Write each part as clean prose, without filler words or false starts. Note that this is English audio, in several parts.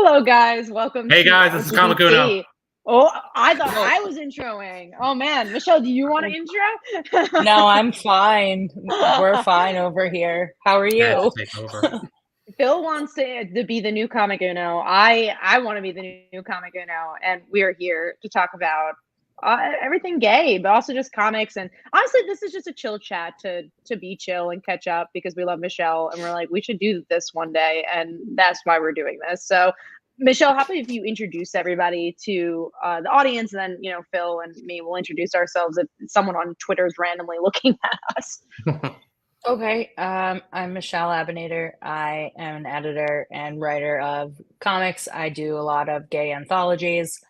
Hello, guys. Welcome Hey to guys, this is Comic Uno. LGBT. Oh, I thought I was introing. Oh man, Michelle, do you want to intro? No, I'm fine. We're fine over here. How are Yeah, you? take over. Phil wants to be the new Comic Uno. I want to be the new Comic Uno, and we are here to talk about everything gay, but also just comics. And honestly, this is just a chill chat to be chill and catch up because we love Michelle, and we're like we should do this one day, and that's why we're doing this. So, Michelle, how about if you introduce everybody to the audience, and then Phil and me will introduce ourselves if someone on Twitter is randomly looking at us. Okay, I'm Michele Abounader. I am an editor and writer of comics. I do a lot of gay anthologies.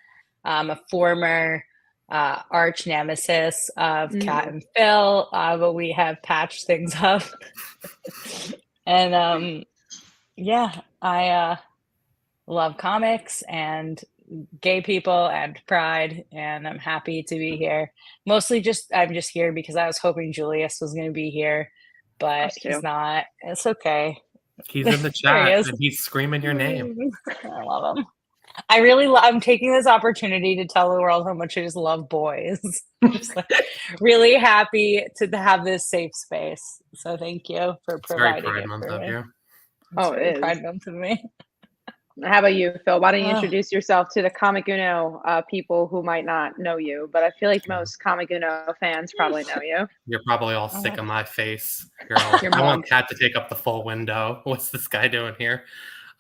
I'm a former arch nemesis of Kat and Phil, but we have patched things up. And yeah, I love comics and gay people and pride, and I'm happy to be here. Mostly I'm just here because I was hoping Julius was going to be here, but he's not. It's okay. He's in the chat and he's screaming your name. I love him. I'm taking this opportunity to tell the world how much I just love boys. Just really happy to have this safe space. So thank you for providing Pride it Month for up me. here. It is Pride Month of me. How about you, Phil? Why don't you introduce yourself to the Comic Uno people who might not know you? But I feel like most Comic Uno fans probably know you. You're probably all sick of my face. I want Kat to take up the full window. What's this guy doing here?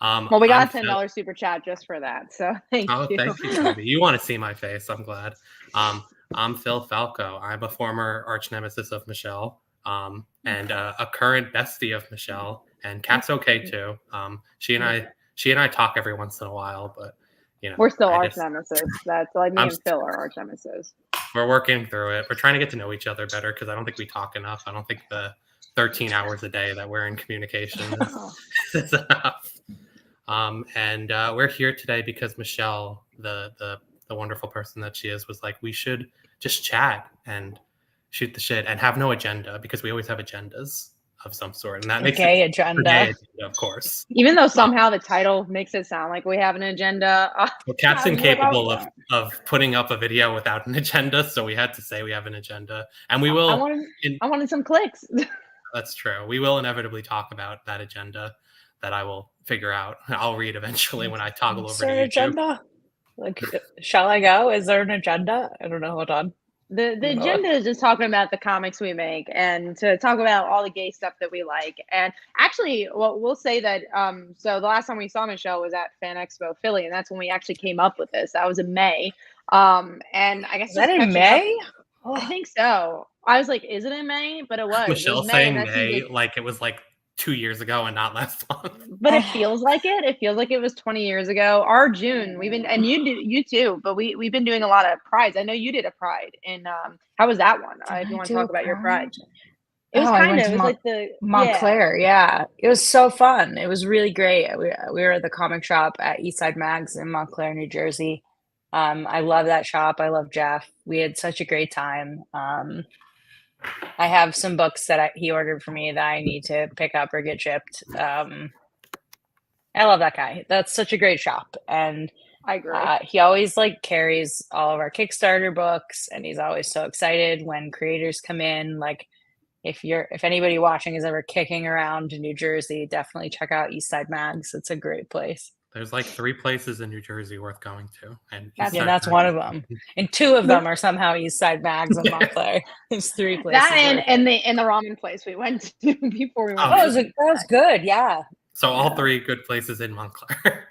Well, we got a $10 super chat just for that, so thank you. Thank you, Toby. You want to see my face? I'm glad. I'm Phil Falco. I'm a former arch nemesis of Michelle, and a current bestie of Michelle. And Kat's okay too. She and I talk every once in a while, but we're still arch nemesis. That's like me and Phil are arch nemesis. We're working through it. We're trying to get to know each other better because I don't think we talk enough. I don't think the 13 hours a day that we're in communication is enough. And we're here today because Michelle, the wonderful person that she is, was like, we should just chat and shoot the shit and have no agenda because we always have agendas of some sort, and that makes gay agenda, of course. Even though somehow the title makes it sound like we have an agenda. Well, Kat's incapable of putting up a video without an agenda, so we had to say we have an agenda, and we will. I wanted some clicks. That's true. We will inevitably talk about that agenda that I will figure out. I'll read eventually when I toggle over to YouTube. Agenda? Like, shall I go? Is there an agenda? I don't know. Hold on. The agenda is just talking about the comics we make and to talk about all the gay stuff that we like. And actually, well, we'll say that so the last time we saw Michelle was at Fan Expo Philly, and that's when we actually came up with this. That was in May. And I guess is that in May? I think so. I was like, is it in May? But it was. Michelle it was saying May like it was like 2 years ago and not last month. But it feels like it. It feels like it was 20 years ago. Our June, we've been, and you too, but we've been doing a lot of prides. I know you did a pride, and how was that one? If you want to talk about your pride, it was it was like the Montclair. Yeah, it was so fun. It was really great. We were at the comic shop at Eastside Mags in Montclair, New Jersey. I love that shop. I love Jeff. We had such a great time. I have some books that he ordered for me that I need to pick up or get shipped. I love that guy. That's such a great shop. And I agree. He always carries all of our Kickstarter books, and he's always so excited when creators come in. Like if anybody watching is ever kicking around in New Jersey, definitely check out Eastside Mags. It's a great place. There's 3 places in New Jersey worth going to, and that's one of them. And 2 of them are somehow Eastside Mags and Montclair. There's 3 places. That and the ramen place we went to before we went. That was good. Yeah. So all 3 good places in Montclair.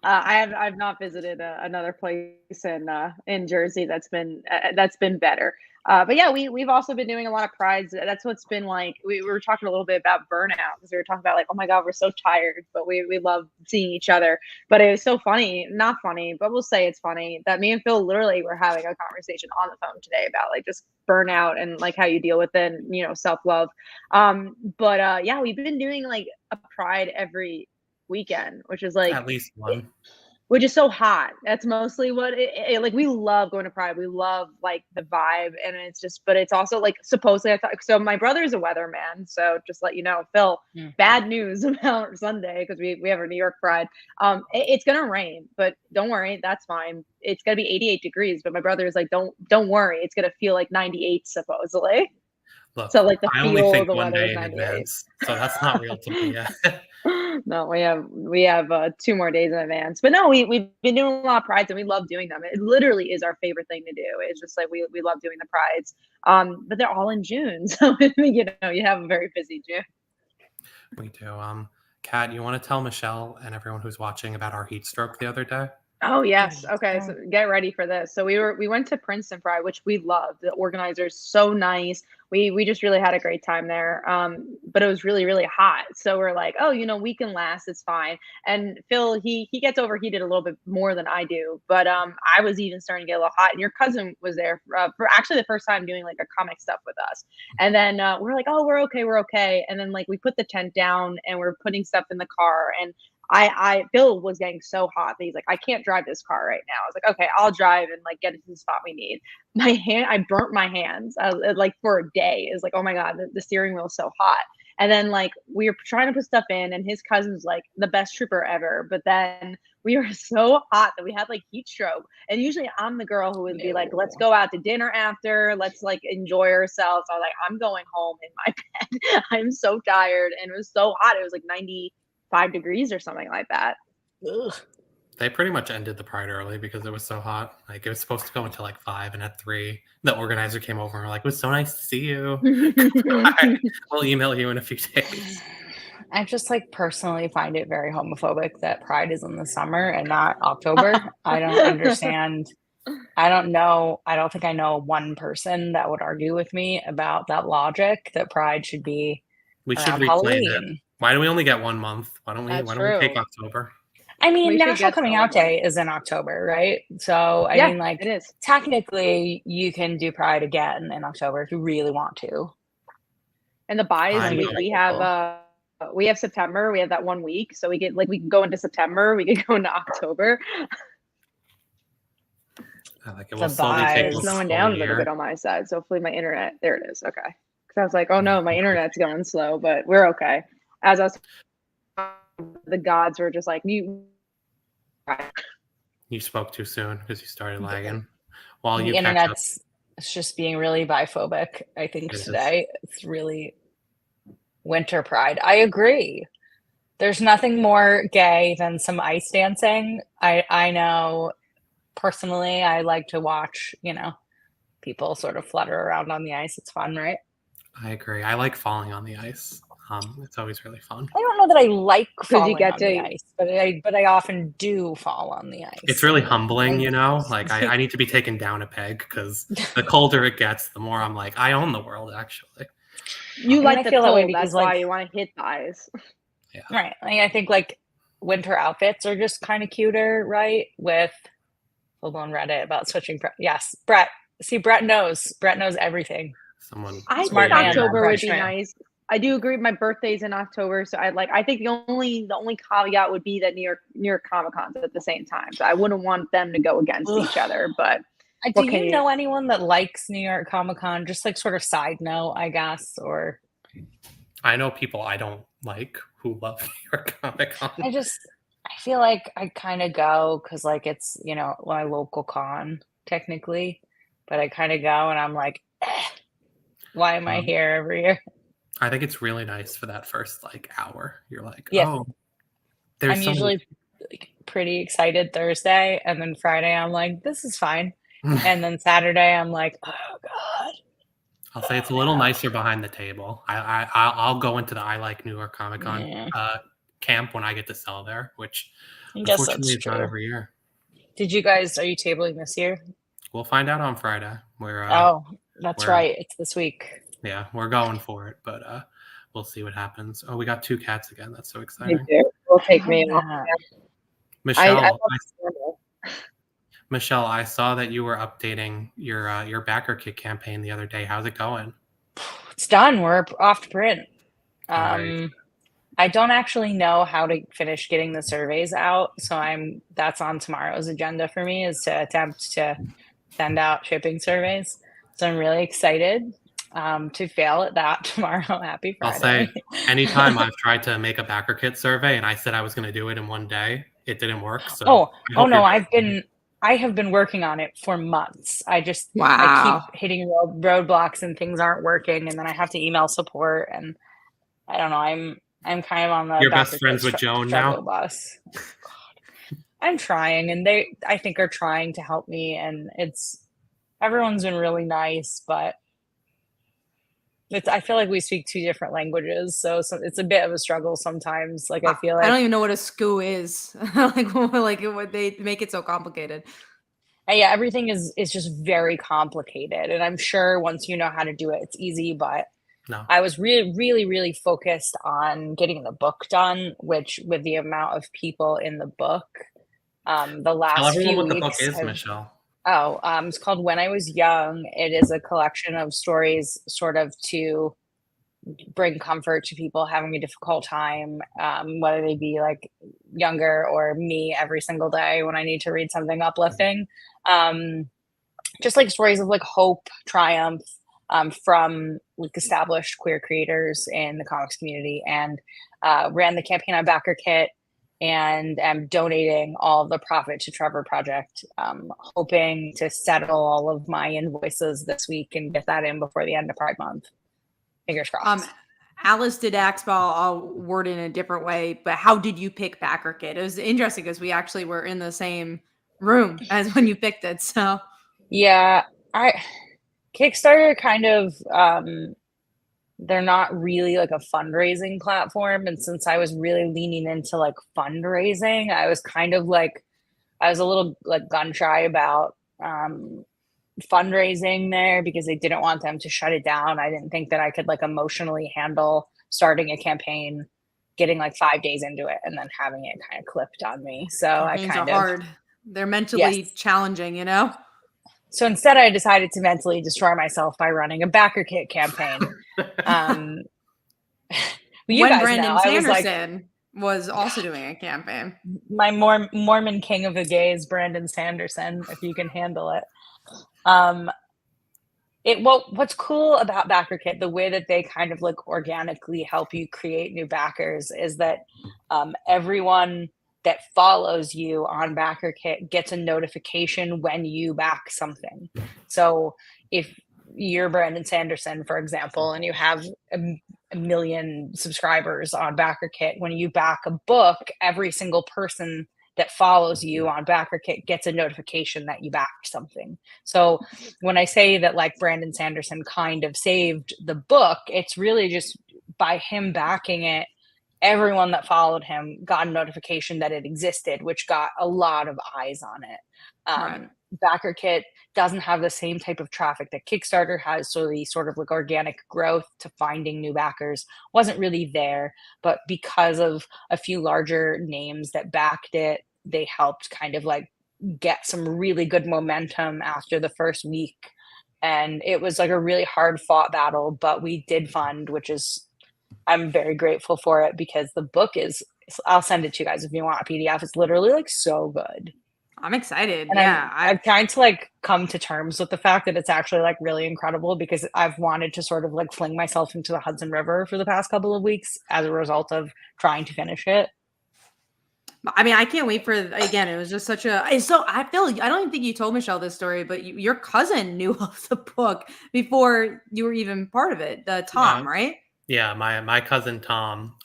I've not visited another place in Jersey that's been better. But yeah, we've also been doing a lot of prides. That's what's been like. We were talking a little bit about burnout because we were talking about oh my God, we're so tired, but we love seeing each other. But it was so funny, not funny, but we'll say it's funny that me and Phil literally were having a conversation on the phone today about just burnout and how you deal with it, and, self-love. But yeah, we've been doing a pride every weekend, which is at least one. which is so hot. That's mostly what like, we love going to Pride. We love, like, the vibe, and it's just but it's also, like, supposedly I thought so my brother's a weatherman, so just let you know, Phil, bad news about Sunday because we have our New York Pride. It's gonna rain, but don't worry, that's fine. It's gonna be 88 degrees, but my brother is like, "Don't worry, it's gonna feel like 98 supposedly." Look, So, like, the I only feel of think the one weather is day in 98. advance, so that's not real to me yet. No, we have 2 more days in advance. But no, we've been doing a lot of prides and we love doing them. It literally is our favorite thing to do. It's just like we love doing the prides. But they're all in June. So you know, you have a very busy June. We do. Kat, you want to tell Michelle and everyone who's watching about our heat stroke the other day? Oh yes. Okay. So get ready for this. So we went to Princeton Pride, which we loved. The organizers so nice. We just really had a great time there. But it was really, really hot. So we're like, oh, you know, we can last, it's fine. And Phil, he gets overheated a little bit more than I do. But I was even starting to get a little hot. And your cousin was there for actually the first time doing like a comic stuff with us. And then we're like, oh, we're okay. And then like we put the tent down and we're putting stuff in the car and Bill was getting so hot that he's like, I can't drive this car right now. I was like, okay, I'll drive and like get it to the spot we need. I burnt my hands like for a day. It's like, oh my God, the steering wheel is so hot. And then like we were trying to put stuff in and his cousin's like the best trooper ever. But then we were so hot that we had like heat stroke. And usually I'm the girl who would be like, let's go out to dinner after, let's like enjoy ourselves. I was like, I'm going home in my bed. I'm so tired. And it was so hot. It was like 95 degrees or something like that. Ugh. They pretty much ended the Pride early because it was so hot. Like it was supposed to go until like 5, and at 3, the organizer came over and were like, "It was so nice to see you. We'll email you in a few days." I just like personally find it very homophobic that Pride is in the summer and not October. I don't understand. I don't know. I don't think I know one person that would argue with me about that logic that Pride should be We should around reclaim it. Halloween. Why do we only get 1 month? Why don't we take October? I mean, We should National get Coming Out Day is in October, right? So I Yeah, mean, like it is. technically you can do Pride again in October if you really want to. And the buys I know. we have September. We have that 1 week, so we can go into September. We could go into October. I like it. We'll slowly take It's slowing down a little bit on my side. So hopefully my internet. There it is. Okay. Because I was like, oh no, my internet's going slow, but we're okay. As I was, the gods were just like, you spoke too soon because you started lagging. While the you internet's it's just being really biphobic. I think today it's really winter Pride. I agree. There's nothing more gay than some ice dancing. I know personally I like to watch, you know, people sort of flutter around on the ice. It's fun, right? I agree. I like falling on the ice. It's always really fun. I don't know that I like falling on the to ice, but I often do fall on the ice. It's really humbling, you know? Like, I need to be taken down a peg because the colder it gets, the more I'm like, I own the world, actually. You like the cold, that's why like, you want to hit the ice. Yeah. Right. I think like winter outfits are just kind of cuter, right? With full-blown Reddit about switching. Yes, Brett. See, Brett knows everything. I think October would be nice. I do agree. My birthday's in October, so I think the only caveat would be that New York Comic Con's at the same time. So I wouldn't want them to go against each other. But do you know anyone that likes New York Comic Con? Just like sort of side note, I guess. Or I know people I don't like who love New York Comic Con. I feel like I kind of go because like it's, you know, my local con technically, but I kind of go and I'm like, why am I here every year? I think it's really nice for that first like hour. You're like, I'm usually like, pretty excited Thursday, and then Friday I'm like, this is fine, and then Saturday I'm like, oh God. I'll say it's a little nicer behind the table. I'll go into the I like New York Comic Con camp when I get to sell there, which unfortunately is not every year. Are you tabling this year? We'll find out on Friday. That's right. It's this week. Yeah, we're going for it, but we'll see what happens. Oh, we got 2 cats again. That's so exciting. Will take me. Michelle, I saw that you were updating your backer kit campaign the other day. How's it going? It's done. We're off to print. I don't actually know how to finish getting the surveys out, so that's on tomorrow's agenda for me, is to attempt to send out shipping surveys. So I'm really excited to fail at that tomorrow. Happy I'll Friday. say, anytime I've tried to make a backer kit survey and I said I was going to do it in one day, it didn't work. So oh no, I have been working on it for months. I keep hitting roadblocks and things aren't working, and then I have to email support, and I don't know. I'm kind of on the You're best friends with Joan now? bus. I'm trying, and I think are trying to help me, and everyone's been really nice, but I feel like we speak two different languages, so it's a bit of a struggle sometimes. Like, I feel like I don't even know what a SKU is. like what they make it so complicated. Yeah, everything is just very complicated, and I'm sure once you know how to do it, it's easy. But no. I was really, really, really focused on getting the book done, which with the amount of people in the book, the last Tell everyone few what the weeks book is, Michelle. It's called When I Was Young. It is a collection of stories sort of to bring comfort to people having a difficult time, whether they be like younger or me every single day when I need to read something uplifting. Just like stories of like hope, triumph, from like established queer creators in the comics community, and ran the campaign on Backer Kit, and am donating all of the profit to Trevor Project, hoping to settle all of my invoices this week and get that in before the end of Pride Month. Fingers crossed. Alice did ask, but I'll word it in a different way. But how did you pick Backer Kit? It was interesting because we actually were in the same room as when you picked it. So yeah, Kickstarter kind of they're not really like a fundraising platform, and since I was really leaning into like fundraising, I was a little like gun shy about fundraising there because I didn't want them to shut it down. I didn't think that I could like emotionally handle starting a campaign, getting like 5 days into it, and then having it kind of clipped on me. So campaigns are hard. They're mentally challenging, you know? So instead, I decided to mentally destroy myself by running a Backer Kit campaign. When Brandon Sanderson was also doing a campaign. My Mormon king of the gays, Brandon Sanderson, if you can handle it. What's cool about Backer Kit, the way that they kind of like organically help you create new backers, is that everyone that follows you on Backer Kit gets a notification when you back something. So if you're Brandon Sanderson, for example, and you have a million subscribers on Backer Kit, when you back a book, every single person that follows you on Backer Kit gets a notification that you backed something. So when I say that like Brandon Sanderson kind of saved the book, it's really just by him backing it, everyone that followed him got a notification that it existed, which got a lot of eyes on it. Right. Backer Kit doesn't have the same type of traffic that Kickstarter has, so the sort of like organic growth to finding new backers wasn't really there. But because of a few larger names that backed it, they helped kind of like get some really good momentum after the first week. And it was like a really hard fought battle, but we did fund, which is, I'm very grateful for it, because the book I'll send it to you guys if you want a PDF. It's literally like so good. I'm excited. And yeah. I'm trying to like come to terms with the fact that it's actually like really incredible, because I've wanted to sort of like fling myself into the Hudson River for the past couple of weeks as a result of trying to finish it. I mean, I can't wait for, again, it was just such a, so I don't even think you told Michelle this story, but your cousin knew of the book before you were even part of it. Tom, right? Yeah. My cousin, Tom,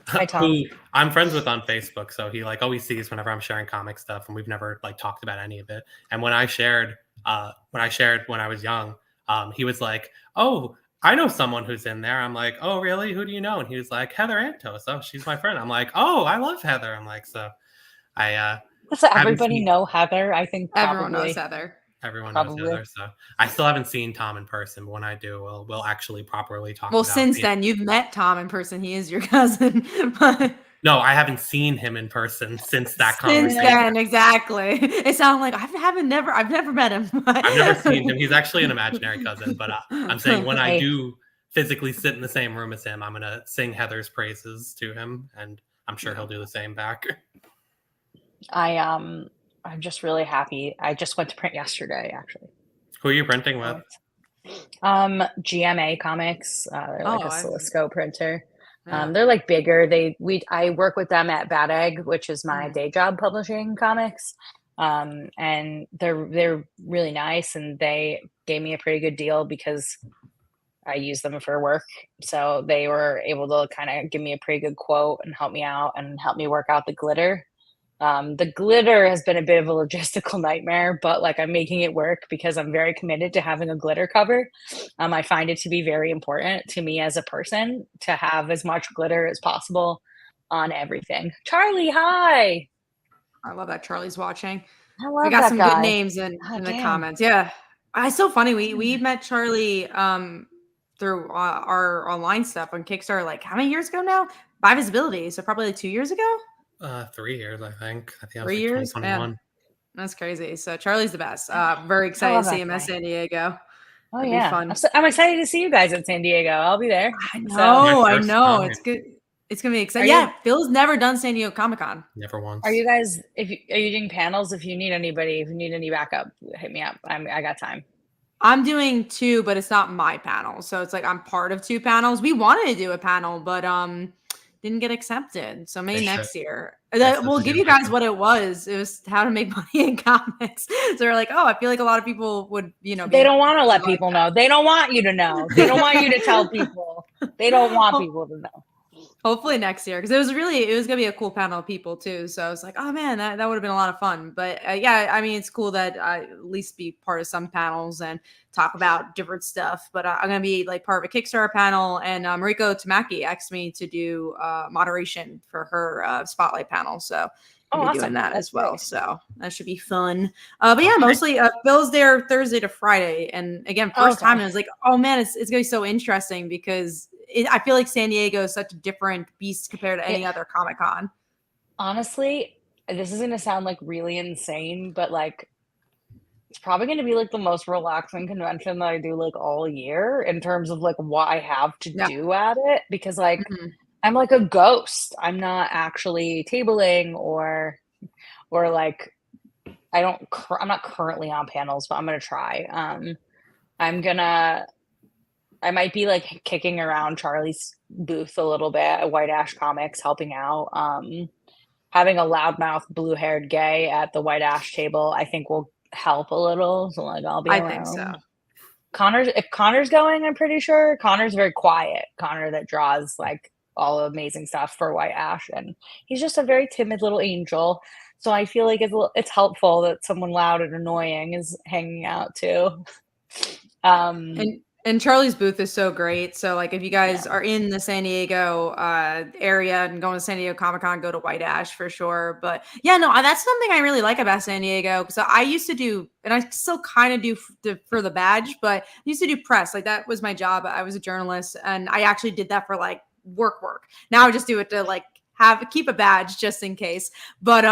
Hi, Tom. who I'm friends with on Facebook. So he like always sees whenever I'm sharing comic stuff, and we've never like talked about any of it. And when I shared when I was young, he was like, "Oh, I know someone who's in there." I'm like, "Oh, really? Who do you know?" And he was like, "Heather Antos. Oh, she's my friend." I'm like, "Oh, I love Heather." I'm like, so does everybody know Heather? I think everyone knows Heather. Everyone knows Heather. So I still haven't seen Tom in person, but when I do, we'll actually properly talk. Well, since then you've met Tom in person. He is your cousin. But no, I haven't seen him in person since that conversation. Since then, exactly. It sounded like I've never met him. I've never seen him. He's actually an imaginary cousin, but I'm saying when I do physically sit in the same room as him, I'm gonna sing Heather's praises to him, and I'm sure he'll do the same back. I'm just really happy. I just went to print yesterday, actually. Who are you printing with? GMA Comics. They're like a Silisco printer. Yeah. They're like bigger. I work with them at Bad Egg, which is my day job publishing comics. And they're really nice, and they gave me a pretty good deal because I use them for work. So they were able to kind of give me a pretty good quote and help me out and help me work out the glitter. The glitter has been a bit of a logistical nightmare, but like I'm making it work because I'm very committed to having a glitter cover. I find it to be very important to me as a person to have as much glitter as possible on everything. Charlie, hi. I love that Charlie's watching. I We got that some guy. good names in the comments. Yeah. It's so funny. We met Charlie through our online stuff on Kickstarter like how many years ago now? By Visibility. So probably like 2 years ago. 3 years, I think. I think 3 years. 2021. Man, that's crazy. So Charlie's the best. Very excited to see him at San Diego. Oh, That'd yeah. be fun. I'm excited to see you guys at San Diego. I'll be there. I know. Time. It's good. It's gonna be exciting. Phil's never done San Diego Comic-Con. Never once. Are you guys? Are you doing panels? If you need anybody, if you need any backup, hit me up. I got time. I'm doing 2, but it's not my panel. So it's like I'm part of 2 panels. We wanted to do a panel, but didn't get accepted. So maybe next year. We'll give you guys what it was. It was how to make money in comics. So they're like, oh, I feel like a lot of people would, they don't want to let people know. They don't want you to know. They don't want you to tell people. They don't want people to know. Hopefully next year, because it was gonna be a cool panel of people too. So I was like, oh man, that would have been a lot of fun. But yeah, I mean, it's cool that I at least be part of some panels and talk about different stuff. But I'm gonna be like part of a Kickstarter panel, and Mariko Tamaki asked me to do moderation for her spotlight panel. So I'll be doing that as well. Great. So that should be fun. But yeah, mostly Phil's there Thursday to Friday, and again, first time, and I was like, oh man, it's gonna be so interesting because. I feel like San Diego is such a different beast compared to any other Comic-Con. Honestly, this is going to sound like really insane, but like it's probably going to be like the most relaxing convention that I do like all year in terms of like what I have to do at it, because like I'm like a ghost. I'm not actually tabling or like I'm not currently on panels, but I'm going to try. I might be like kicking around Charlie's booth a little bit at White Ash Comics, helping out. Having a loudmouth, blue-haired gay at the White Ash table, I think will help a little. So like I'll be around. I think so. If Connor's going, I'm pretty sure. Connor's very quiet. Connor that draws like all amazing stuff for White Ash, and he's just a very timid little angel. So I feel like it's helpful that someone loud and annoying is hanging out too. And Charlie's booth is so great. So like if you guys are in the San Diego area and going to San Diego Comic-Con, go to White Ash for sure. But yeah, no, that's something I really like about San Diego. So I used to do, and I still kind of do for the badge, but I used to do press. Like that was my job. I was a journalist, and I actually did that for like work. Now I just do it to like keep a badge just in case. But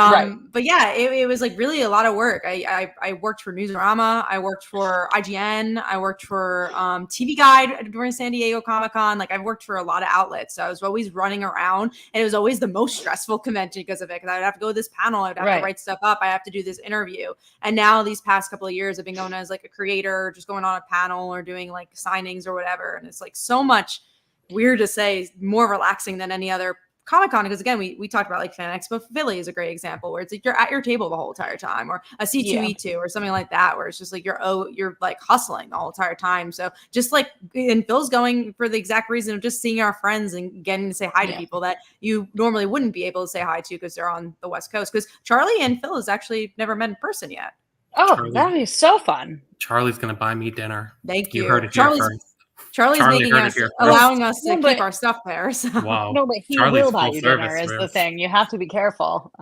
but yeah, it was like really a lot of work. I worked for Newsarama, I worked for IGN, I worked for TV Guide during San Diego Comic-Con. Like I've worked for a lot of outlets. So I was always running around, and it was always the most stressful convention because of it. Because I would have to go to this panel, I would have to write stuff up, I have to do this interview. And now these past couple of years I've been going as like a creator, just going on a panel or doing like signings or whatever. And it's like so much, weird to say, more relaxing than any other Comic-Con, because again, we talked about like Fan Expo Philly is a great example where it's like you're at your table the whole entire time, or a C2E2 or something like that, where it's just like you're like hustling the whole entire time. So just like, and Phil's going for the exact reason of just seeing our friends and getting to say hi to people that you normally wouldn't be able to say hi to because they're on the West Coast. Because Charlie and Phil has actually never met in person yet. Oh, that'd be so fun. Charlie's gonna buy me dinner. Thank you. You heard it here first. Charlie's making us, allowing us to keep our stuff there. So. Wow. No, but he will buy you dinner is the thing. You have to be careful.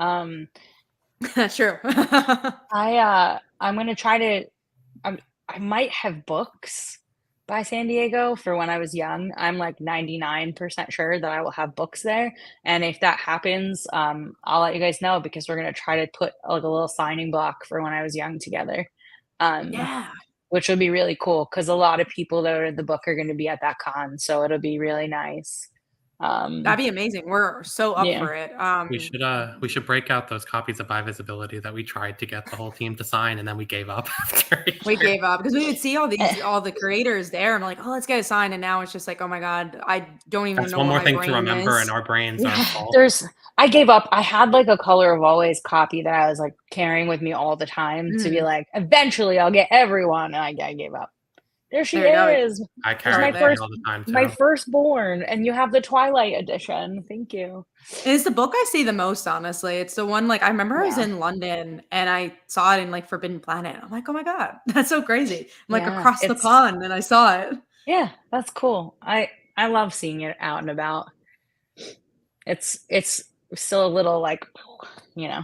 That's true. I'm going to try to, I might have books by San Diego for when I was young. I'm like 99% sure that I will have books there. And if that happens, I'll let you guys know, because we're going to try to put like a little signing block for when I was young together. which would be really cool because a lot of people that are in the book are going to be at that con. So it'll be really nice. That'd be amazing. We're so up for it. We should break out those copies of By Visibility that we tried to get the whole team to sign, and then we gave up. We gave up because we would see all the creators there, and we're like, oh, let's get a sign. And now it's just like, oh my god, I don't even know. One what more my thing brain to remember, is. and our brains are full. I gave up. I had like a Color of Always copy that I was like carrying with me all the time to be like, eventually I'll get everyone. And I gave up. There she is. I carry it all the time too. My firstborn, and you have the Twilight edition. Thank you. It's the book I see the most, honestly. It's the one, like, I remember I was in London and I saw it in like Forbidden Planet. I'm like, oh my god, that's so crazy. I'm like across the pond and I saw it. Yeah, that's cool. I love seeing it out and about. It's still a little like, you know,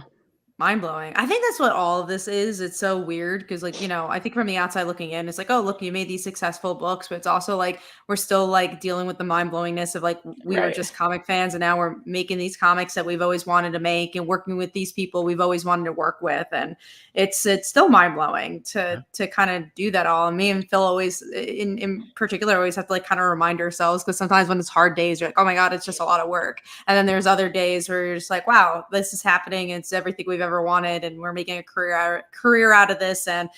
mind-blowing. I think that's what all of this is. It's so weird because, like, you know, I think from the outside looking in, it's like, oh, look, you made these successful books, but it's also like we're still like dealing with the mind-blowingness of like we were just comic fans and now we're making these comics that we've always wanted to make and working with these people we've always wanted to work with, and it's still mind-blowing to kind of do that all. And me and Phil always in particular always have to like kind of remind ourselves, because sometimes when it's hard days you're like, oh my god, it's just a lot of work, and then there's other days where you're just like, wow, this is happening, it's everything we've ever wanted, and we're making a career out of this, and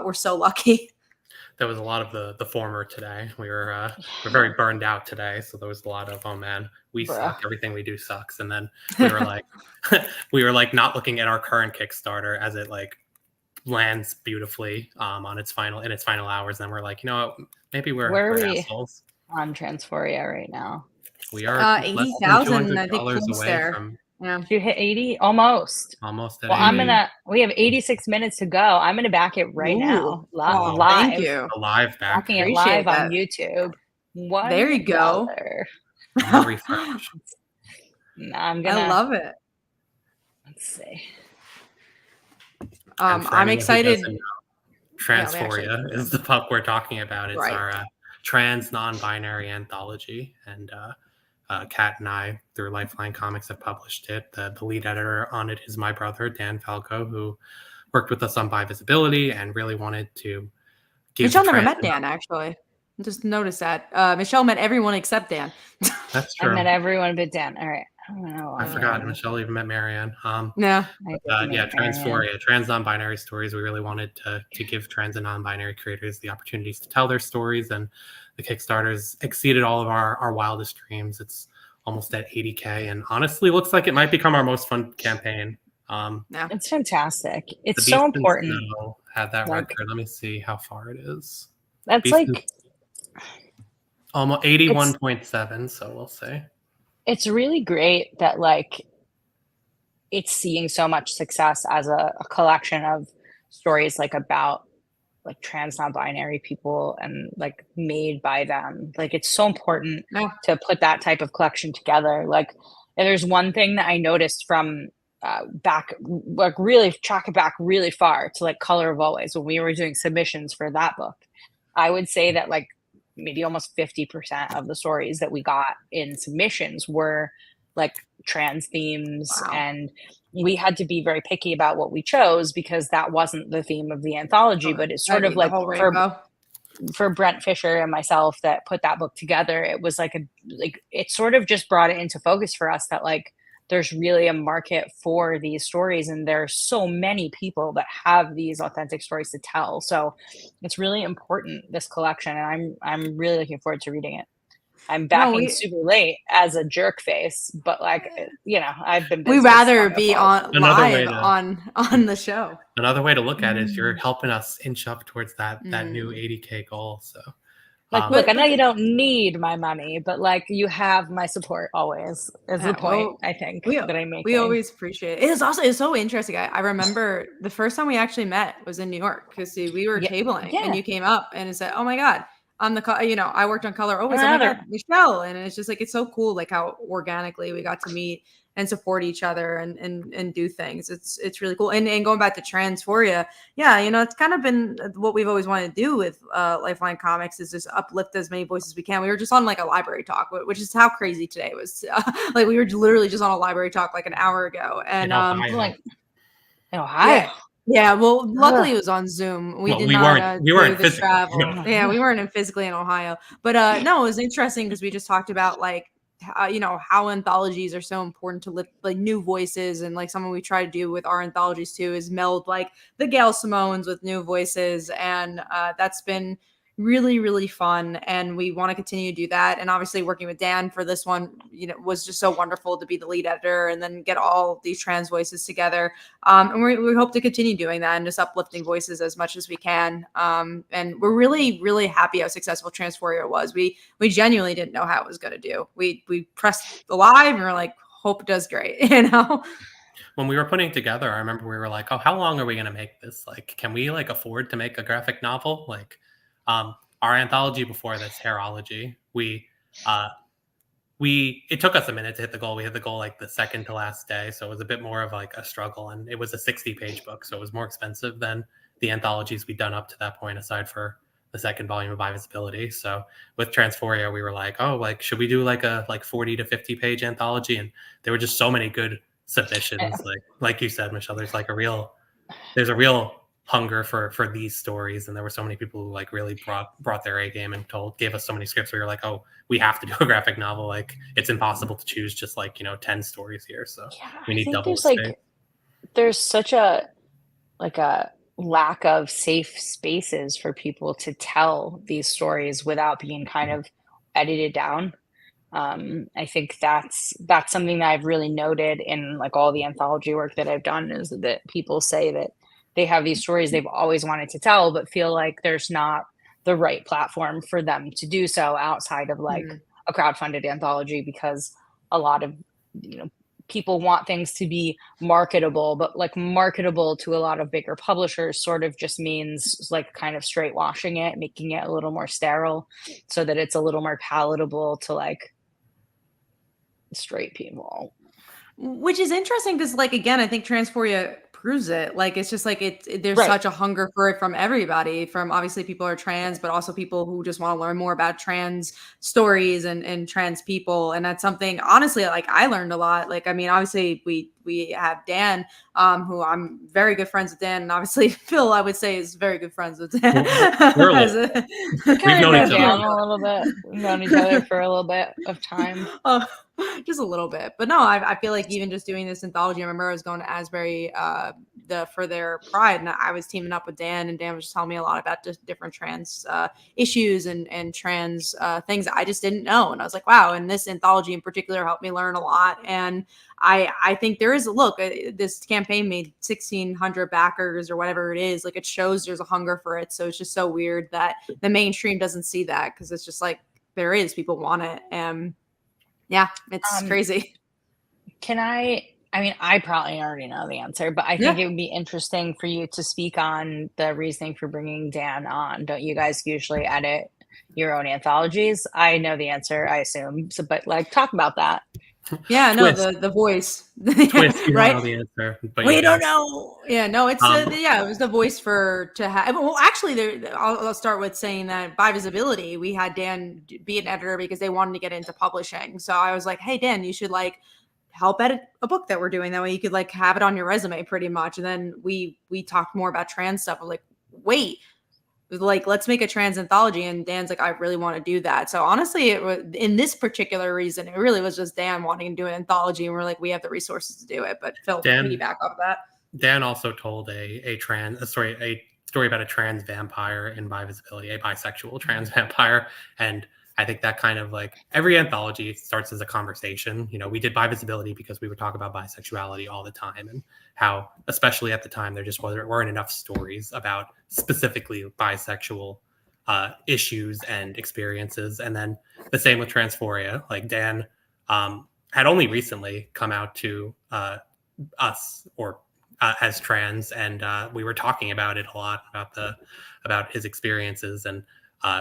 we're so lucky. There was a lot of the former today. We're very burned out today, so there was a lot of, oh man, we suck, everything we do sucks. And then we were like not looking at our current Kickstarter as it like lands beautifully in its final hours, and then we're like, you know what, maybe we're assholes. On Transphoria right now. We are 80,000, I think, away there. Yeah, you hit 80 almost. Almost at well, 80. We have 86 minutes to go. I'm gonna back it right now. Live. Thank you. A live back. Backing it live on YouTube. There you go. Refresh. I love it. Let's see. I'm excited. Transphoria is the book we're talking about. It's our trans non-binary anthology, and Kat and I, through Lifeline Comics, have published it. The lead editor on it is my brother, Dan Falco, who worked with us on By Visibility and really wanted to give Michelle never met Dan, actually. Just noticed that. Michelle met everyone except Dan. That's true. I met everyone but Dan. All right. I forgot. Michelle even met Marianne. Yeah. Transphoria, trans non-binary stories. We really wanted to give trans and non-binary creators the opportunities to tell their stories, and the Kickstarter's exceeded all of our wildest dreams. It's almost at 80K, and honestly looks like it might become our most fun campaign. It's fantastic. It's so important. Had that record. Let me see how far it is. That's Beast like almost 81.7. So we'll say. It's really great that like it's seeing so much success as a collection of stories like about like trans non-binary people and like made by them. Like it's so important to put that type of collection together. Like, and there's one thing that I noticed from back, like really track it back really far to like Color of Always when we were doing submissions for that book. I would say that like maybe almost 50% of the stories that we got in submissions were like trans themes. And we had to be very picky about what we chose because that wasn't the theme of the anthology, but it's sort of like for Brent Fisher and myself that put that book together, it was like it sort of just brought it into focus for us that like there's really a market for these stories, and there are so many people that have these authentic stories to tell. So it's really important, this collection, and I'm really looking forward to reading it. I'm backing super late as a jerk face, but like, you know, I've been busy. We rather be on the show. Another way to look at it is you're helping us inch up towards that new 80K goal. So like, look, I know you don't need my money, but like you have my support always is the point, I think, that I make. We always appreciate it. It's so interesting. I remember the first time we actually met was in New York because we were tabling and you came up and said, oh my God, I'm I worked on Color Always. Oh my God, Michelle. And it's just like, it's so cool, like how organically we got to meet and support each other and do things. It's really cool. And going back to Transphoria, it's kind of been what we've always wanted to do with Lifeline Comics is just uplift as many voices as we can. We were just on like a library talk, which is how crazy today was. Like we were literally just on a library talk like an hour ago. And like in Ohio. Yeah, well, luckily it was on Zoom. We did not we do weren't the physically. travel. No. Yeah, we weren't in physically in Ohio. But no, it was interesting because we just talked about like how anthologies are so important to lift like new voices, and like something we try to do with our anthologies too is meld like the Gail Simones with new voices, and that's been really, really fun, and we want to continue to do that. And obviously working with Dan for this one, was just so wonderful to be the lead editor and then get all these trans voices together. And we hope to continue doing that and just uplifting voices as much as we can. And we're really, really happy how successful Transphoria was. We genuinely didn't know how it was going to do. We pressed the live and we're like, hope it does great, When we were putting together, I remember we were like, oh, how long are we going to make this? Like, can we like afford to make a graphic novel? Like, our anthology before this, Hairology, it took us a minute to hit the goal. We hit the goal like the second to last day, so it was a bit more of like a struggle, and it was a 60-page book, so it was more expensive than the anthologies we'd done up to that point, aside for the second volume of By Visibility. So with Transphoria, we were like, oh, like should we do like a 40 to 50-page anthology? And there were just so many good submissions. Like you said, Michelle, there's a real hunger for these stories, and there were so many people who like really brought their A game and gave us so many scripts. We were like, oh, we have to do a graphic novel. Like it's impossible to choose just 10 stories here, so we need double the space. There's such a lack of safe spaces for people to tell these stories without being kind of edited down. I think that's something that I've really noted in like all the anthology work that I've done, is that people say that they have these stories they've always wanted to tell, but feel like there's not the right platform for them to do so outside of like a crowdfunded anthology, because a lot of people want things to be marketable, but like marketable to a lot of bigger publishers sort of just means like kind of straight washing it, making it a little more sterile so that it's a little more palatable to like straight people. Which is interesting because, like, again, I think Transphoria proves it. Like, it's just like there's such a hunger for it from everybody, from obviously people who are trans, but also people who just want to learn more about trans stories and trans people. And that's something, honestly, like I learned a lot. Like, I mean, obviously we have Dan, who I'm very good friends with Dan, and obviously Phil, I would say, is very good friends with Dan. We've known each other a little bit. We've known each other for a little bit of time. Just a little bit, but no, I feel like even just doing this anthology, I remember I was going to Asbury for their Pride, and I was teaming up with Dan, and Dan was just telling me a lot about just different trans issues and trans things that I just didn't know, and I was like, wow. And this anthology in particular helped me learn a lot. And I think there is this campaign made 1,600 backers or whatever it is. Like, it shows there's a hunger for it. So it's just so weird that the mainstream doesn't see that, because it's just like people want it. And yeah, it's crazy. I probably already know the answer, but I think it would be interesting for you to speak on the reasoning for bringing Dan on. Don't you guys usually edit your own anthologies? I know the answer, I assume. So, but like, talk about that. Yeah, no, the voice. Twist, you right? don't know the answer, but we don't know. Yeah, no, it's it was the voice to have. Well, actually, I'll start with saying that By Visibility, we had Dan be an editor because they wanted to get into publishing. So I was like, hey, Dan, you should like help edit a book that we're doing. That way you could like have it on your resume pretty much. And then we talked more about trans stuff. I was like, wait, like, let's make a trans anthology. And Dan's like, I really want to do that. So honestly, it was, in this particular reason, it really was just Dan wanting to do an anthology, and we're like, we have the resources to do it. But Phil, piggyback off of that. Dan also told a story about a trans vampire in By Visibility, a bisexual trans vampire. And I think that kind of like every anthology starts as a conversation. We did By Visibility because we would talk about bisexuality all the time, and how, especially at the time, there just weren't enough stories about specifically bisexual issues and experiences. And then the same with Transphoria. Like, Dan had only recently come out to us or as trans, and we were talking about it a lot, about his experiences. And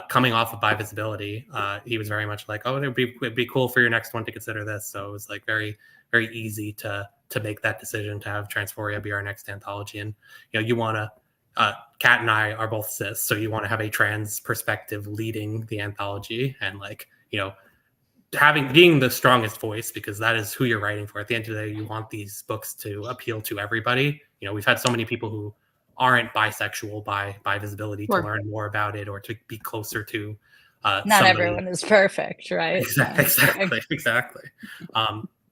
coming off of By Visibility, he was very much like, oh, it'd be cool for your next one to consider this. So it was like very, very easy to make that decision to have Transphoria be our next anthology. And you want to Kat and I are both cis, so you want to have a trans perspective leading the anthology, and like being the strongest voice, because that is who you're writing for. At the end of the day, you want these books to appeal to everybody. We've had so many people who aren't bisexual by visibility to Sure. learn more about it or to be closer to Not somebody. everyone is perfect, right? Exactly.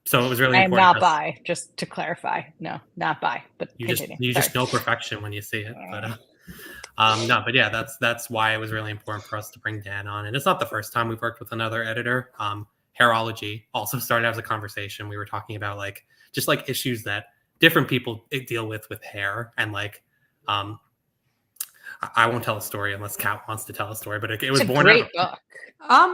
So it was really I am important. not bi, just to clarify. No, not bi, but You continue. just know perfection when you see it. But no, but yeah, that's why it was really important for us to bring Dan on. And it's not the first time we've worked with another editor. Hairology also started as a conversation. We were talking about like just like issues that different people deal with hair, and like I won't tell a story unless Kat wants to tell a story, but it was It's a born great out of book.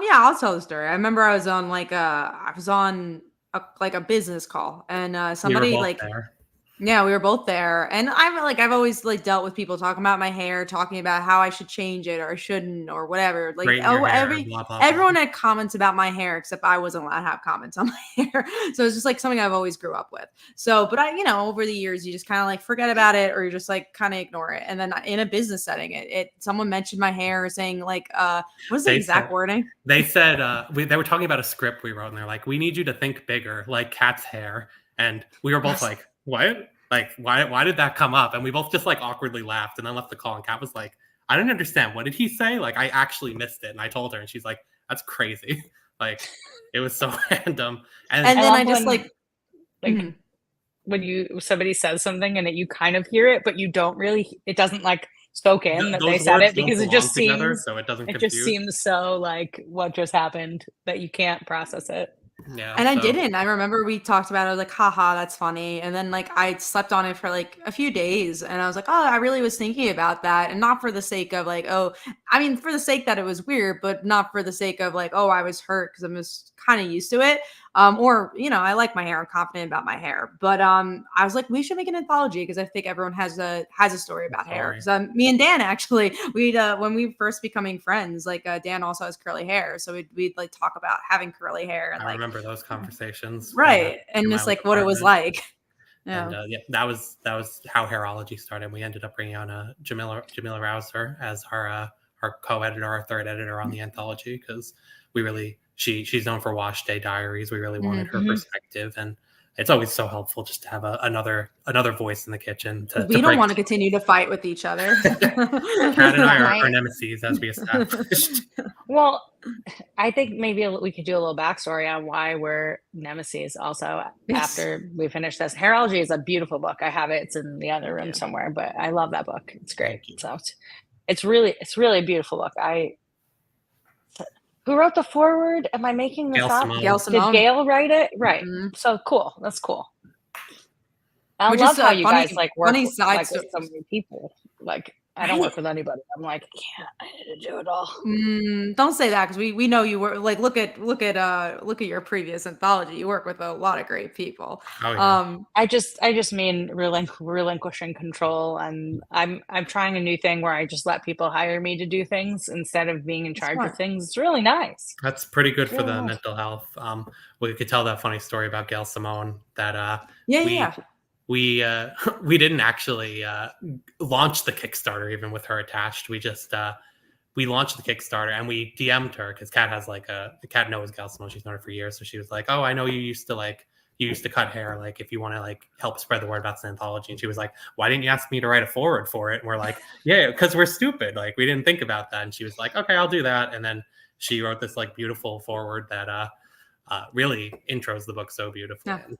Yeah, I'll tell the story. I remember I was on a business call, and somebody we were both like there. Yeah, we were both there. And I've always like dealt with people talking about my hair, talking about how I should change it or I shouldn't or whatever. Like Straighten your hair, blah, blah, blah. everyone had comments about my hair except I wasn't allowed to have comments on my hair. So it's just like something I've always grew up with. So, but over the years you just kind of like forget about it or you just like kind of ignore it. And then in a business setting, someone mentioned my hair saying like what's the exact wording? They said they were talking about a script we wrote and they're like, we need you to think bigger like Kat's hair. And we were both like, what? Like, why did that come up? And we both just like awkwardly laughed and then left the call. And Kat was like, I didn't understand. What did he say? Like, I actually missed it. And I told her, and she's like, that's crazy. Like, it was so random. And then I just when somebody says something and you kind of hear it, but you don't really, it doesn't like soak in that they said it because it just seems, so it doesn't it confuse. just seems so like what just happened that you can't process it. Yeah, and I didn't. I remember we talked about it. I was like, haha, that's funny. And then like I slept on it for like a few days and I was like, oh, I really was thinking about that. And not for the sake of like, for the sake that it was weird, but not for the sake of like, oh, I was hurt because I'm just kind of used to it. I like my hair. I'm confident about my hair. But I was like, we should make an anthology because I think everyone has a story about hair. Because me and Dan actually, we'd when we first becoming friends, like Dan also has curly hair, so we'd like talk about having curly hair. And I remember those conversations, right? And just like what it was like. Yeah. And that was how Hairology started. We ended up bringing on Jamila Rouser as our co-editor, our third editor on the anthology because we really. She's known for Wash Day Diaries. We really wanted her perspective, and it's always so helpful just to have another voice in the kitchen. We don't want to continue to fight with each other. Kat and I are nemesis, as we established. Well, I think maybe we could do a little backstory on why we're nemesis. Also, after we finish this, Hairology is a beautiful book. I have it; it's in the other room somewhere. But I love that book. It's great. So it's really a beautiful book. Who wrote the foreword? Am I making this up? Gail Simone. Did Gail write it? Right. Mm-hmm. So cool. That's cool. I love how you guys like work with so many people. Like I don't work with anybody. I'm like, I need to do it all. Don't say that because we know you were like look at your previous anthology. You work with a lot of great people. Oh, yeah. I just mean relinquishing control, and I'm trying a new thing where I just let people hire me to do things instead of being in charge of things. It's really nice. That's pretty good for the mental health. We could tell that funny story about Gail Simone that we didn't actually launch the Kickstarter even with her attached. We just we launched the Kickstarter and we DM'd her because Kat has Kat knows Gail Simone. She's known her for years, so she was like, "Oh, I know you used to cut hair. Like, if you want to like help spread the word about this anthology." And she was like, "Why didn't you ask me to write a foreword for it?" And we're like, "Yeah, because we're stupid. Like, we didn't think about that." And she was like, "Okay, I'll do that." And then she wrote this like beautiful foreword that really intros the book so beautifully. Yeah.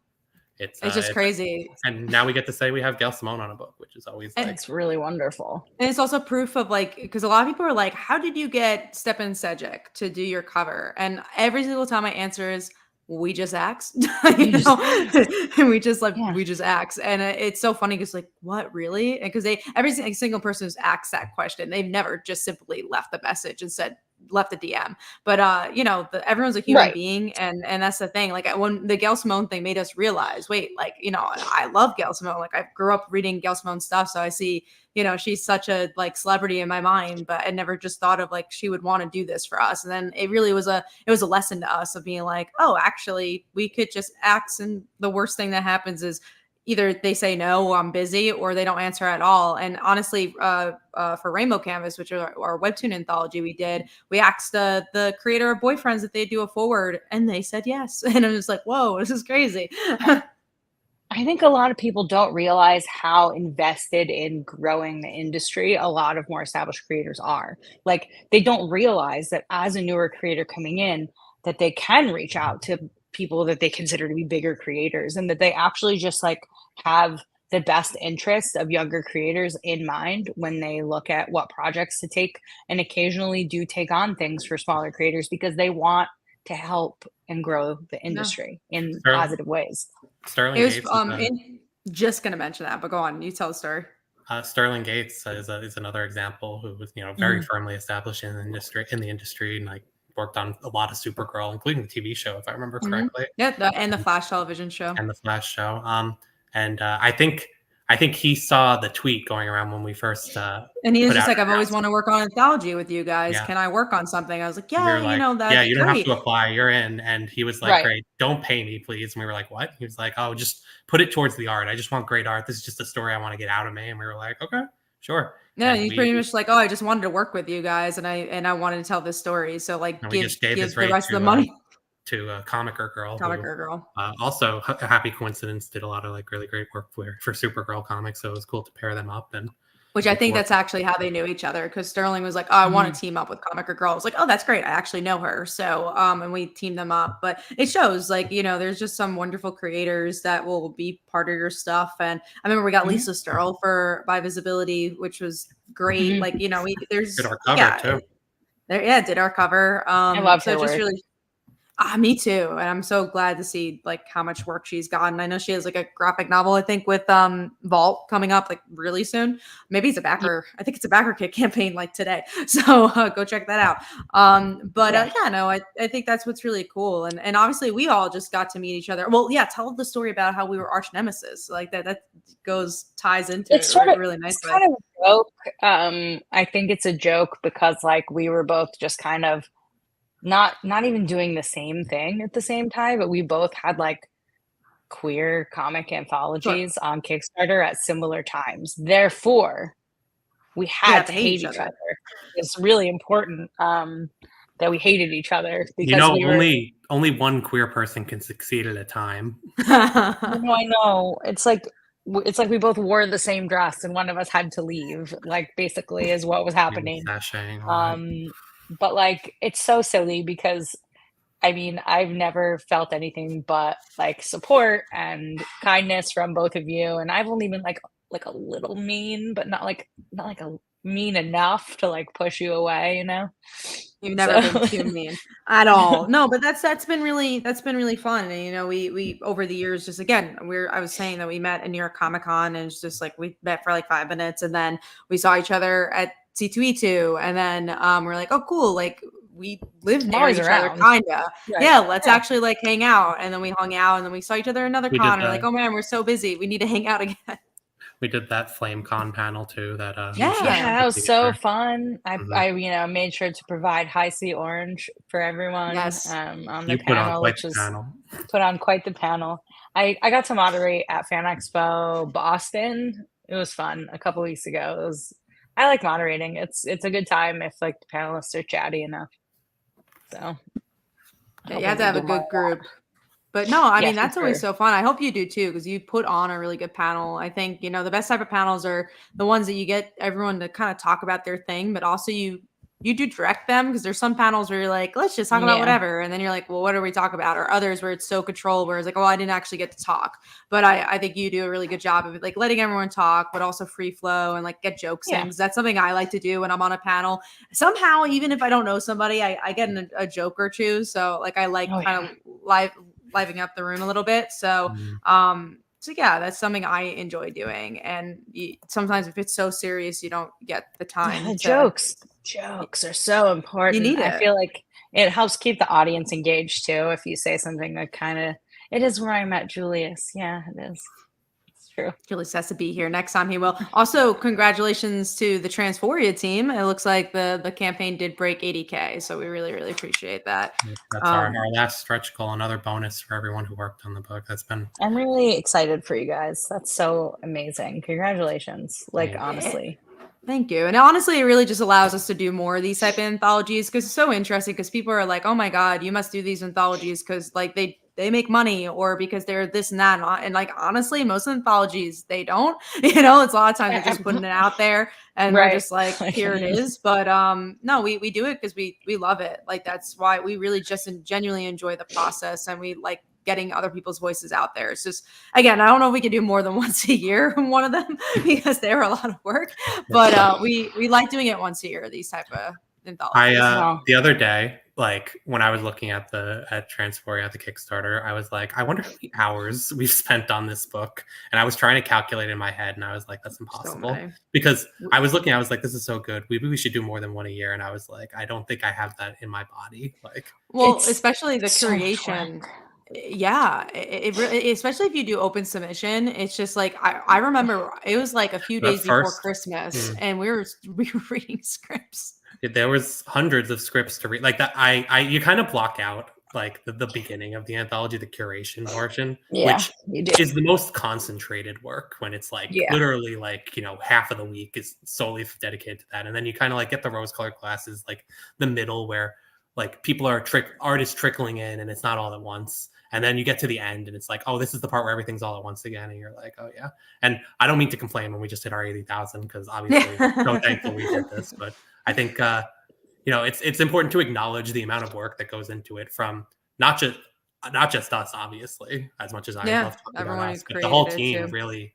It's just crazy. And now we get to say we have Gail Simone on a book, which is always it's really wonderful. And it's also proof of like, because a lot of people are like, how did you get Stepan Sejic to do your cover? And every single time my answer is, we just asked, and we just asked. And it's so funny because like, what really? And because every single person who's asked that question, they've never just simply left the message and said, left a DM, but everyone's a human being, and that's the thing. Like when the Gail Simone thing made us realize, wait, like I love Gail Simone. Like I grew up reading Gail Simone stuff, so I see she's such a like celebrity in my mind, but I never just thought of like she would want to do this for us. And then it really was a lesson to us of being like, oh, actually we could just ask, and the worst thing that happens is either they say no, I'm busy, or they don't answer at all. And honestly, for Rainbow Canvas, which is our webtoon anthology we asked the creator of Boyfriends if they do a forward, and they said yes. And I'm just like, whoa, this is crazy. I think a lot of people don't realize how invested in growing the industry a lot of more established creators are. Like, they don't realize that as a newer creator coming in, that they can reach out to people that they consider to be bigger creators, and that they actually just like have the best interests of younger creators in mind when they look at what projects to take, and occasionally do take on things for smaller creators because they want to help and grow the industry in positive ways. Sterling It was Gates just gonna mention that, but go on, you tell the story. Sterling Gates is another example who was, very firmly established in the industry, and like worked on a lot of Supergirl, including the TV show, if I remember correctly. Yeah, and the Flash television show. And the Flash show. I think he saw the tweet going around when we first and he was just like, I've always wanted to work on anthology with you guys. Yeah. Can I work on something? I was like, yeah, we that's you don't great. have to apply, you're in. And he was like, great, don't pay me, please. And we were like, what? He was like, oh, just put it towards the art. I just want great art. This is just a story I want to get out of me. And we were like, okay, sure. Yeah, he's pretty much like, oh, I just wanted to work with you guys, and I wanted to tell this story. So like, give the rest of the money to Comic Girl. Girl. Also, a happy coincidence, did a lot of like really great work for Supergirl comics, so it was cool to pair them up. And which I think that's actually how they knew each other, because Sterling was like, oh, I want to team up with Comic Girl. I was like, oh, that's great. I actually know her. So and we teamed them up. But it shows like, there's just some wonderful creators that will be part of your stuff. And I remember we got Lisa Sterl by Visibility, which was great. Like, there's did our cover too. Did our cover. I love her just work. Really me too. And I'm so glad to see like how much work she's gotten. I know she has like a graphic novel, I think, with Vault coming up like really soon. Maybe it's a backer. I think it's a backer kit campaign like today. So go check that out. I think that's what's really cool. And obviously we all just got to meet each other. Well, yeah, tell the story about how we were arch nemesis. Like that ties into it's sort of really nice. It's kind of a joke. I think it's a joke because like we were both just kind of not even doing the same thing at the same time, but we both had like queer comic anthologies on Kickstarter at similar times. Therefore, we had to hate each other. It's really important that we hated each other because only one queer person can succeed at a time. I know. It's like we both wore the same dress and one of us had to leave. Like basically, is what was happening. But like, it's so silly because I mean, I've never felt anything but like support and kindness from both of you. And I've only been like a little mean, but not like a mean enough to like push you away, You've never been too mean at all. No, but that's been really fun. And we over the years, just again, I was saying that we met in New York Comic Con, and it's just like we met for like 5 minutes, and then we saw each other at C2E2, and then we're like, oh cool, like we live near each other, kinda. Right. Yeah, let's actually like hang out. And then we hung out, and then we saw each other another con. We're like, oh man, we're so busy, we need to hang out again. We did that FlameCon panel too. That that was so fun. I made sure to provide High C Orange for everyone. Yes. On the panel, put on quite the panel. I got to moderate at Fan Expo Boston. It was fun a couple weeks ago. I like moderating. It's a good time if like the panelists are chatty enough. So you have to have a good group. But no, I mean, that's always so fun. I hope you do too, because you put on a really good panel. I think, the best type of panels are the ones that you get everyone to kind of talk about their thing, but also you do direct them, because there's some panels where you're like, let's just talk about whatever. And then you're like, well, what are we talking about? Or others where it's so controlled, where it's like, oh, I didn't actually get to talk. But I think you do a really good job of like letting everyone talk, but also free flow and like get jokes in. Because that's something I like to do when I'm on a panel. Somehow, even if I don't know somebody, I get a joke or two. So like I like kind of livening up the room a little bit. So yeah, that's something I enjoy doing. And sometimes if it's so serious, you don't get the time. Jokes are so important. You need it. I feel like it helps keep the audience engaged too. If you say something that it is where I met Julius. Yeah, it is. It's true. Julius has to be here next time. He will. Also, congratulations to the Transphoria team. It looks like the campaign did break 80K. So we really, really appreciate that. That's our last stretch goal. Another bonus for everyone who worked on the book. I'm really excited for you guys. That's so amazing. Congratulations. Honestly. Thank you. And honestly, it really just allows us to do more of these type of anthologies, because it's so interesting, because people are like, oh my God, you must do these anthologies, because like they they make money or because they're this and that. And like, honestly, most anthologies, they don't, it's a lot of times they're just putting it out there and we're just like, here it is. But no, we do it because we love it. Like, that's why we really just genuinely enjoy the process, and we like getting other people's voices out there. It's just, again, I don't know if we could do more than once a year from one of them because they were a lot of work, but we like doing it once a year, these type of anthologies. The other day, like when I was looking at Transporting at the Kickstarter, I was like, I wonder how many hours we've spent on this book. And I was trying to calculate in my head, and I was like, that's impossible. Because I was looking, I was like, this is so good. Maybe we should do more than one a year. And I was like, I don't think I have that in my body. Like, well, especially the creation. Yeah, it really, especially if you do open submission, it's just like I remember it was like a few days before Christmas, and we were reading scripts. There was hundreds of scripts to read. Like that, you kind of block out like the beginning of the anthology, the curation portion, which is the most concentrated work, when it's like literally like, half of the week is solely dedicated to that, and then you kind of like get the rose-colored glasses, like the middle where like people are artists trickling in, and it's not all at once. And then you get to the end, and it's like, oh, this is the part where everything's all at once again. And you're like, oh, yeah. And I don't mean to complain when we just hit our 80,000, because obviously so thankful we did this. But I think, it's important to acknowledge the amount of work that goes into it from not just us, obviously, as much as I love talking about us, but the whole team really,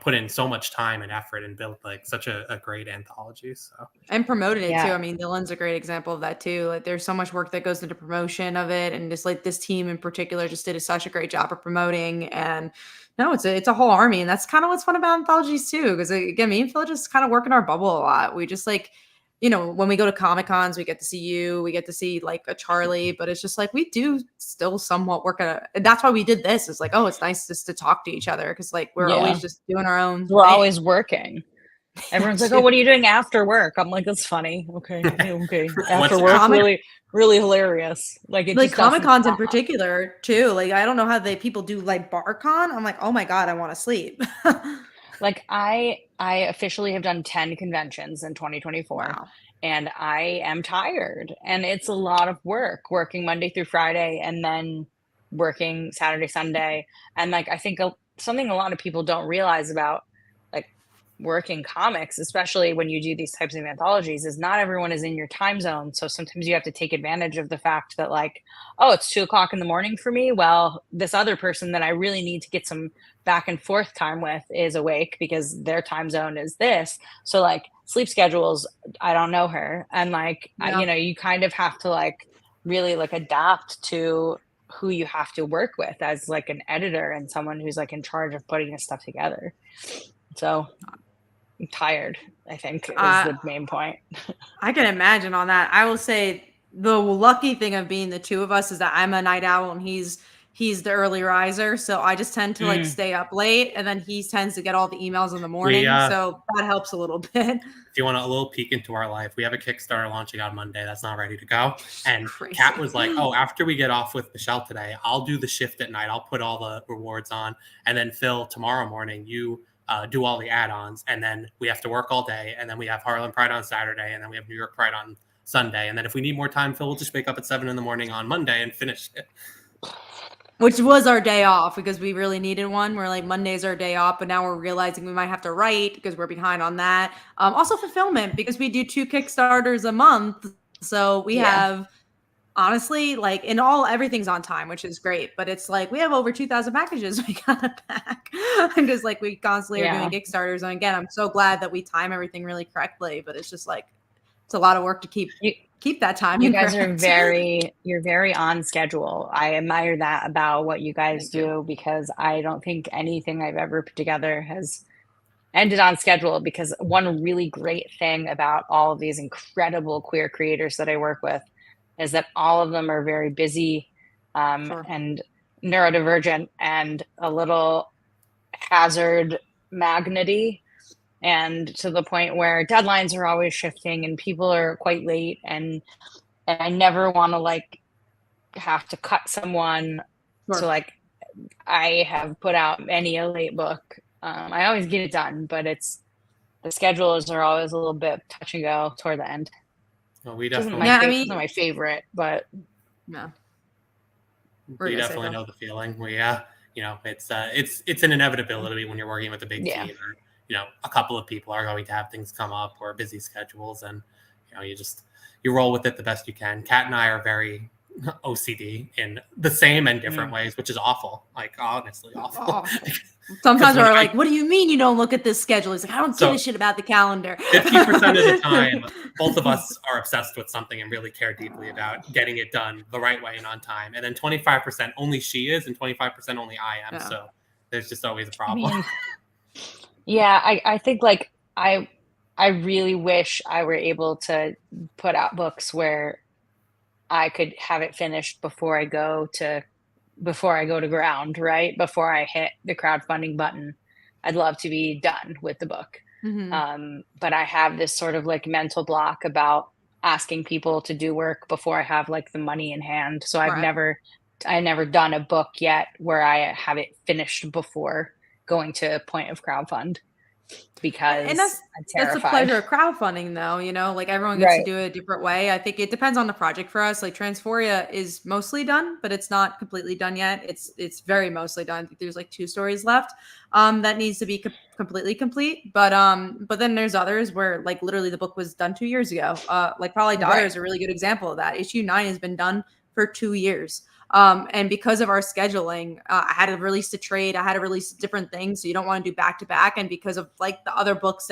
put in so much time and effort and built like such a great anthology. So, and promoted it too. I mean, Dylan's a great example of that too. Like, there's so much work that goes into promotion of it, and just like this team in particular just did such a great job of promoting. And no, it's a whole army, and that's kind of what's fun about anthologies too. Because again, me and Phil just kind of work in our bubble a lot. We just like, when we go to Comic-Cons, we get to see you, we get to see like a Charlie, but it's just like, we do still somewhat work and that's why we did this. It's like, oh, it's nice just to talk to each other. Cause like, we're always just doing our own thing. Always working. Everyone's like, oh, what are you doing after work? I'm like, that's funny. Okay. After work, really hilarious. Like Comic-Cons in particular too. Like, I don't know how people do like BarCon. I'm like, oh my God, I want to sleep. Like I officially have done 10 conventions in 2024, and I am tired, and it's a lot of work, working Monday through Friday and then working Saturday, Sunday. And like, I think something a lot of people don't realize about like working comics, especially when you do these types of anthologies, is not everyone is in your time zone. So sometimes you have to take advantage of the fact that like, oh, it's 2:00 in the morning for me. Well, this other person that I really need to get some back and forth time with is awake because their time zone is this. So like sleep schedules, I don't know her. And like, you kind of have to like really like adapt to who you have to work with as like an editor and someone who's like in charge of putting this stuff together. So I'm tired, I think, is the main point. I can imagine on that. I will say the lucky thing of being the two of us is that I'm a night owl and he's the early riser. So I just tend to like stay up late, and then he tends to get all the emails in the morning. So that helps a little bit. If you want a little peek into our life, we have a Kickstarter launching on Monday that's not ready to go. And Kat was like, oh, after we get off with Michele today, I'll do the shift at night. I'll put all the rewards on. And then Phil, tomorrow morning, you do all the add-ons, and then we have to work all day, and then we have Harlem Pride on Saturday, and then we have New York Pride on Sunday, and then if we need more time, Phil will just wake up at 7 a.m. on Monday and finish it. Which was our day off because we really needed one. We're like, Monday's our day off, but now we're realizing we might have to write because we're behind on that. Also fulfillment, because we do 2 Kickstarters a month, so we have honestly, like, in all, everything's on time, which is great. But it's like we have over 2,000 packages we gotta pack. I'm just like, we constantly are doing Kickstarters. And again, I'm so glad that we time everything really correctly. But it's just like, it's a lot of work to keep that time. You guys are you're very on schedule. I admire that about what you guys do, because I don't think anything I've ever put together has ended on schedule. Because one really great thing about all of these incredible queer creators that I work with is that all of them are very busy and neurodivergent and a little hazard magnety, and to the point where deadlines are always shifting and people are quite late, and I never want to like have to cut someone. So like, I have put out many a late book. I always get it done, but the schedules are always a little bit touch and go toward the end. Well, we definitely. It's not my favorite, but no. We definitely know the feeling. We, you know, it's an inevitability when you're working with a big team, or, you know, a couple of people are going to have things come up or busy schedules, and, you know, you roll with it the best you can. Kat and I are very OCD in the same and different ways, which is awful. Like, honestly, awful. Sometimes we're like, what do you mean you don't look at this schedule? He's like, I don't give a shit about the calendar. 50% of the time, both of us are obsessed with something and really care deeply about getting it done the right way and on time. And then 25% only she is, and 25% only I am. Yeah. So there's just always a problem. I mean, I think like I really wish I were able to put out books where I could have it finished before I go to ground, right? Before I hit the crowdfunding button. I'd love to be done with the book. But I have this sort of like mental block about asking people to do work before I have like the money in hand. So I've never done a book yet where I have it finished before going to a point of crowdfund, because I'm terrified. That's the pleasure of crowdfunding, though. You know, like everyone gets to do it a different way. I think it depends on the project for us. Like Transphoria is mostly done, but it's not completely done yet. It's very mostly done. I think there's like 2 stories left that needs to be completely complete. But then there's others where like literally the book was done 2 years ago. Like Probably Daughter is a really good example of that. Issue 9 has been done for 2 years. And because of our scheduling, I had to release the trade. I had to release different things. So you don't want to do back to back. And because of like the other books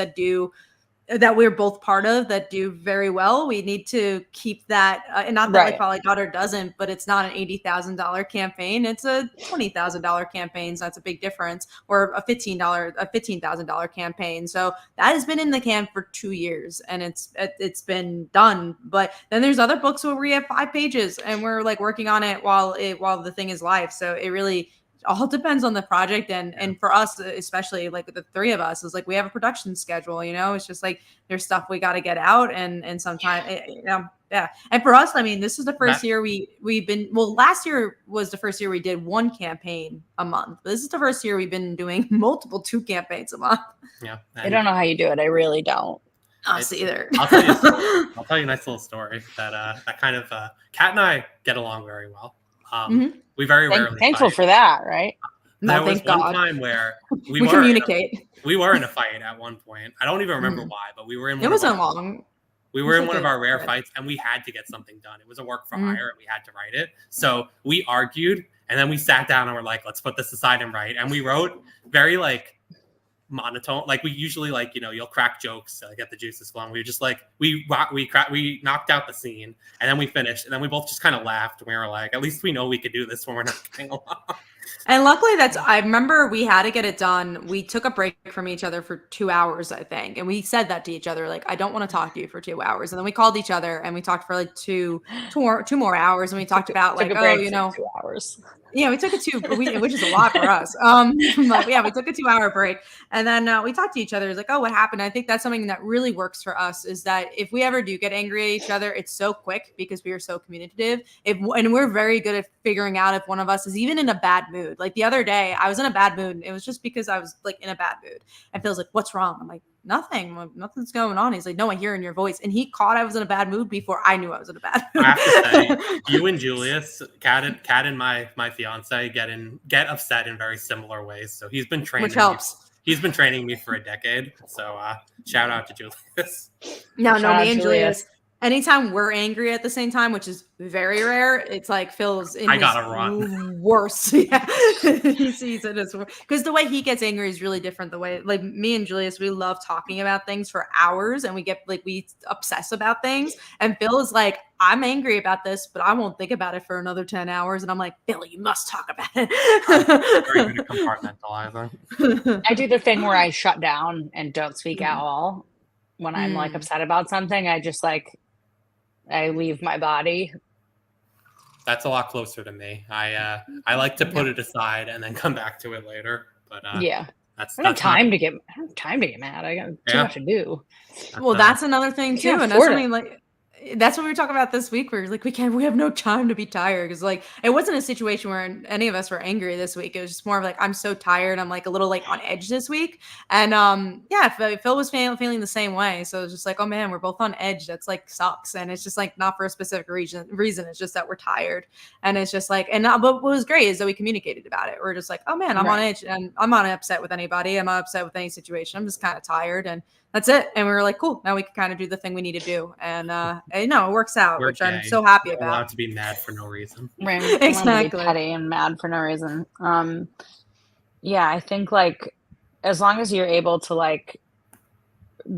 that we're both part of that do very well, we need to keep that. And not that like Probably Daughter doesn't, but it's not an $80,000 campaign. It's a $20,000 campaign. So that's a big difference. Or a $15,000 campaign. So that has been in the can for 2 years, and it's been done. But then there's other books where we have 5 pages and we're like working on it while the thing is live. So it really all depends on the project, and for us, especially like the 3 of us, is like we have a production schedule. You know, it's just like there's stuff we got to get out, and sometimes And for us, I mean, this is the first year we've been. Well, last year was the first year we did 1 campaign a month. This is the first year we've been doing multiple 2 campaigns a month. Yeah, I don't know how you do it. I really don't. Us either. I'll tell you a nice little story that kind of Kat and I get along very well. We very rarely thankful fight. for that, right? There was one time where we were communicate. We were in a fight at one point. I don't even remember why, but we were in. It wasn't long. We were in one of our rare fights, and we had to get something done. It was a work for hire, and we had to write it. So we argued, and then we sat down and we're like, "Let's put this aside and write." And we wrote very like monotone, like we usually like, you know, you'll crack jokes to get the juices flowing. We just like we knocked out the scene, and then we finished, and then we both just kind of laughed. And we were like, at least we know we could do this when we're not getting along. And luckily I remember we had to get it done. We took a break from each other for 2 hours, I think. And we said that to each other, like, I don't want to talk to you for 2 hours. And then we called each other and we talked for like two more hours. And we talked about like, 2 hours. Yeah, we took which is a lot for us. But yeah, we took a 2-hour break, and then we talked to each other. It was like, oh, what happened? I think that's something that really works for us, is that if we ever do get angry at each other, it's so quick because we are so communicative. And we're very good at figuring out if one of us is even in a bad mood. Like the other day, I was in a bad mood, and it was just because I was like in a bad mood. And Phil's like, what's wrong? I'm like, nothing's going on. He's like, no, I hear in your voice. And he caught I was in a bad mood before I knew I was in a bad mood. I have to say, you and Julius, Kat and my fiance get upset in very similar ways. So he's been training, which helps. He's been training me for a decade. So shout out to Julius. No, me and Julius. Anytime we're angry at the same time, which is very rare, it's like Phil's in worse. Yeah, he sees it as worse. Because the way he gets angry is really different. The way, like me and Julius, we love talking about things for hours, and we obsess about things. And Phil is like, I'm angry about this, but I won't think about it for another 10 hours. And I'm like, Phil, you must talk about it. Very good at compartmentalizing. I do the thing where I shut down and don't speak at all when I'm like upset about something. I just like, I leave my body. That's a lot closer to me. I like to put it aside and then come back to it later. But I don't have time to get mad. I got too much to do. Well, that's another thing too, and that's something like that's what we were talking about this week. We were like, we have no time to be tired. Cause like, it wasn't a situation where any of us were angry this week. It was just more of like, I'm so tired. I'm like a little like on edge this week. And yeah, Phil was feeling the same way. So it was just like, oh man, we're both on edge. That's like sucks. And it's just like not for a specific reason. It's just that we're tired. And it's just like, but what was great is that we communicated about it. We're just like, oh man, I'm on edge and I'm not upset with anybody. I'm not upset with any situation. I'm just kind of tired. And that's it. And we were like, cool, now we can kind of do the thing we need to do. And it works out, which I'm so happy about. Allowed to be mad for no reason. Right. Exactly. To be petty and mad for no reason. Yeah, I think like as long as you're able to like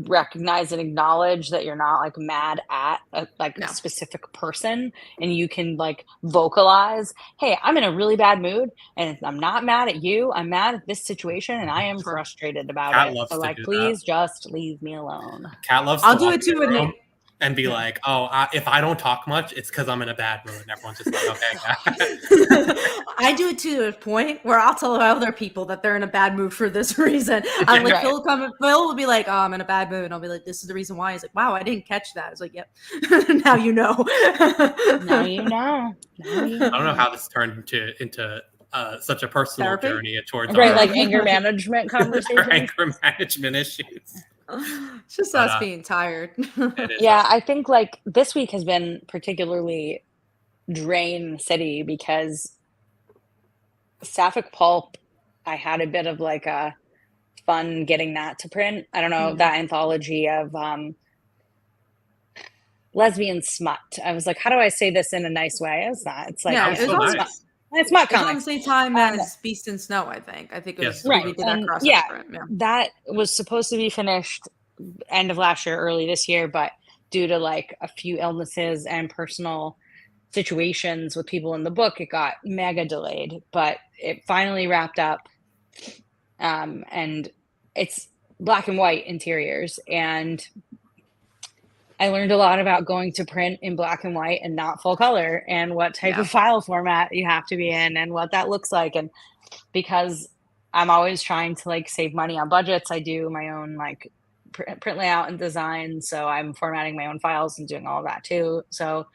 recognize and acknowledge that you're not like mad at a specific person, and you can like vocalize, hey, I'm in a really bad mood and I'm not mad at you, I'm mad at this situation and I am frustrated about Kat it, loves so to like do please that. just leave me alone. Kat loves I'll to do walk it too in the with room and be like, oh, if I don't talk much, it's because I'm in a bad mood. And everyone's just like, okay. I do it to a point where I'll tell other people that they're in a bad mood for this reason. I'm like, Phil will be like, oh, I'm in a bad mood. And I'll be like, this is the reason why. He's like, wow, I didn't catch that. I was like, yep. Now you know. Now you know. I don't know how this turned into such a personal Therapy? Journey towards like anger management conversations. anger management issues. It's just us being tired. Yeah, I think like this week has been particularly drain city because Sapphic Pulp, I had a bit of like a fun getting that to print. I don't know, that anthology of lesbian smut. I was like, how do I say this in a nice way? It's not. It's like it's smut comics. On the same time as Beast and Snow, I think. I think it was we did that crossover print. That was supposed to be finished end of last year, early this year, but due to like a few illnesses and personal situations with people in the book, it got mega delayed, but it finally wrapped up. And it's black and white interiors, and I learned a lot about going to print in black and white and not full color, and what type of file format you have to be in and what that looks like. And because I'm always trying to like save money on budgets, I do my own like print layout and design. So I'm formatting my own files and doing all of that too. So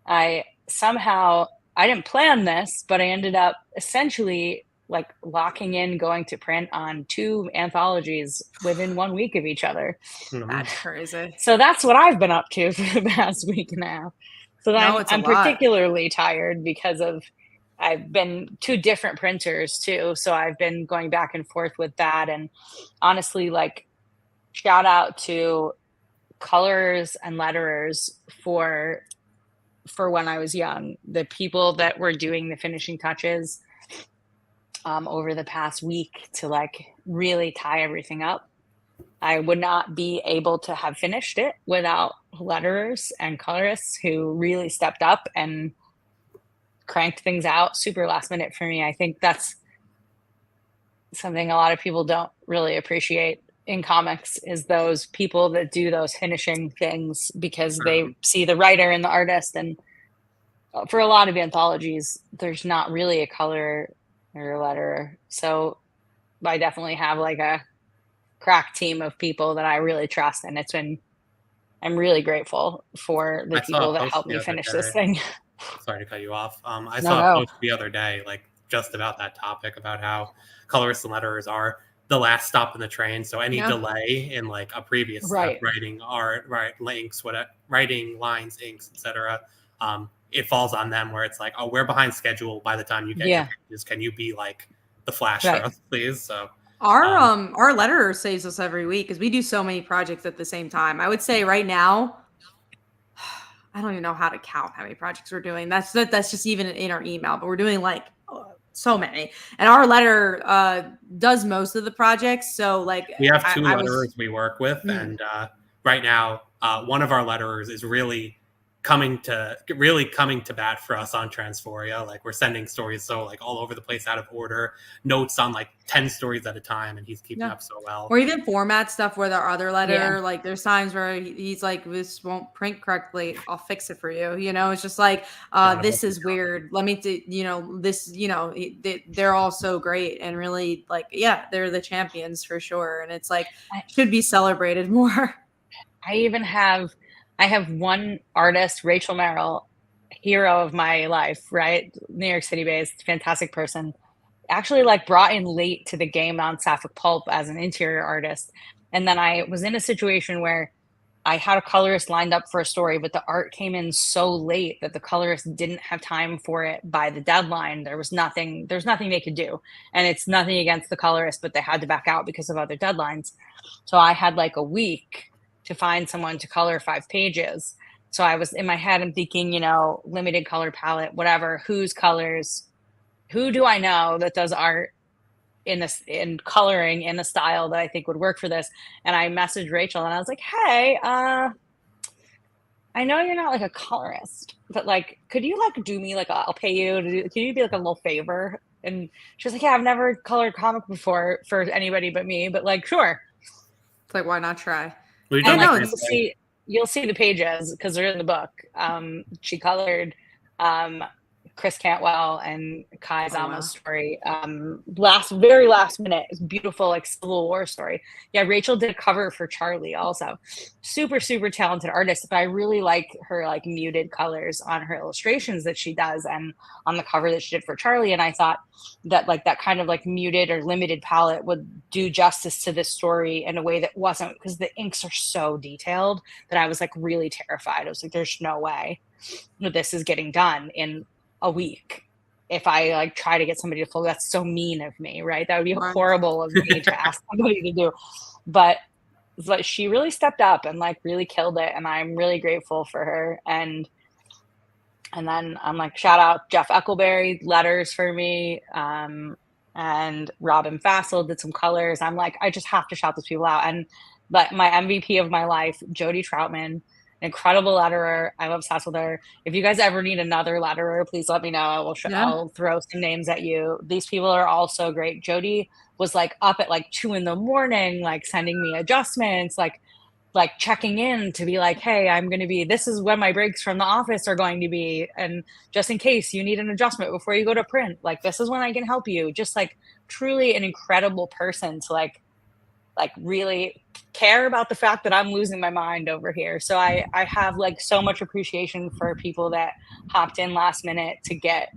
I didn't plan this, but I ended up essentially like locking in going to print on 2 anthologies within 1 week of each other. That's crazy. So that's what I've been up to for the past week and a half. So I'm particularly tired because I've been 2 different printers too. So I've been going back and forth with that. And honestly, like shout out to colorers and letterers for when I was young, the people that were doing the finishing touches over the past week to like really tie everything up. I would not be able to have finished it without letterers and colorists who really stepped up and cranked things out super last minute for me. I think that's something a lot of people don't really appreciate in comics, is those people that do those finishing things, because they see the writer and the artist. And for a lot of anthologies, there's not really a color or a letterer. So I definitely have like a crack team of people that I really trust. And I'm really grateful for the people that helped me finish this thing. Sorry to cut you off. I saw a post the other day, like just about that topic, about how colorists and letterers are the last stop in the train. So any delay in like a previous step, writing art, links, writing lines, inks, etc., it falls on them, where it's like, oh, we're behind schedule by the time you get your pages. Can you be like the flash for us, please? So our letterer saves us every week because we do so many projects at the same time. I would say right now, I don't even know how to count how many projects we're doing. That's just even in our email, but we're doing like so many. And our letter does most of the projects. So like we have 2 letterers we work with, and right now one of our letterers is really coming to bat for us on Transphoria. Like we're sending stories so like all over the place, out of order, notes on like 10 stories at a time, and he's keeping up so well. Or even format stuff with our other letter. Like there's times where he's like, this won't print correctly, I'll fix it for you. You know, it's just like this is weird, let me do, they're all so great, and really like they're the champions for sure. And it's like should be celebrated more. I even have I have one artist, Rachel Merrill, hero of my life, right? New York City based, fantastic person. Actually, like brought in late to the game on Sapphic Pulp as an interior artist. And then I was in a situation where I had a colorist lined up for a story, but the art came in so late that the colorist didn't have time for it by the deadline. There's nothing they could do. And it's nothing against the colorist, but they had to back out because of other deadlines. So I had like a week to find someone to color 5 pages. So I was in my head, I'm thinking, limited color palette, whatever, whose colors, who do I know that does art in coloring in a style that I think would work for this. And I messaged Rachel and I was like, hey, I know you're not like a colorist, but like, could you like do me like I'll pay you to do, can you be like a little favor? And she was like, yeah, I've never colored comic before for anybody but me, but like, sure. It's like, why not try? And like, you'll see the pages because they're in the book. She colored Chris Cantwell and Kai Zama's story. Very last minute. It's beautiful, like Civil War story. Yeah, Rachel did a cover for Charlie also. Super, super talented artist. But I really like her like muted colors on her illustrations that she does and on the cover that she did for Charlie. And I thought that like that kind of like muted or limited palette would do justice to this story in a way that wasn't, because the inks are so detailed that I was like really terrified. I was like, there's no way that this is getting done in a week if I like try to get somebody to follow. That's so mean of me, right? That would be horrible of me to ask somebody to do. But she really stepped up and like really killed it, and I'm really grateful for her. And then I'm like, shout out Jeff Eckleberry, letters for me, and Robin Fassel did some colors. I'm like, I just have to shout those people out. And but my MVP of my life, Jody Troutman, incredible letterer. I'm obsessed with her. If you guys ever need another letterer, please let me know. I'll throw some names at you. These people are all so great. Jody was like up at like 2 a.m, like sending me adjustments, like checking in to be like, hey, this is when my breaks from the office are going to be. And just in case you need an adjustment before you go to print, like this is when I can help you. Just like truly an incredible person to like really care about the fact that I'm losing my mind over here. So I have like so much appreciation for people that hopped in last minute to get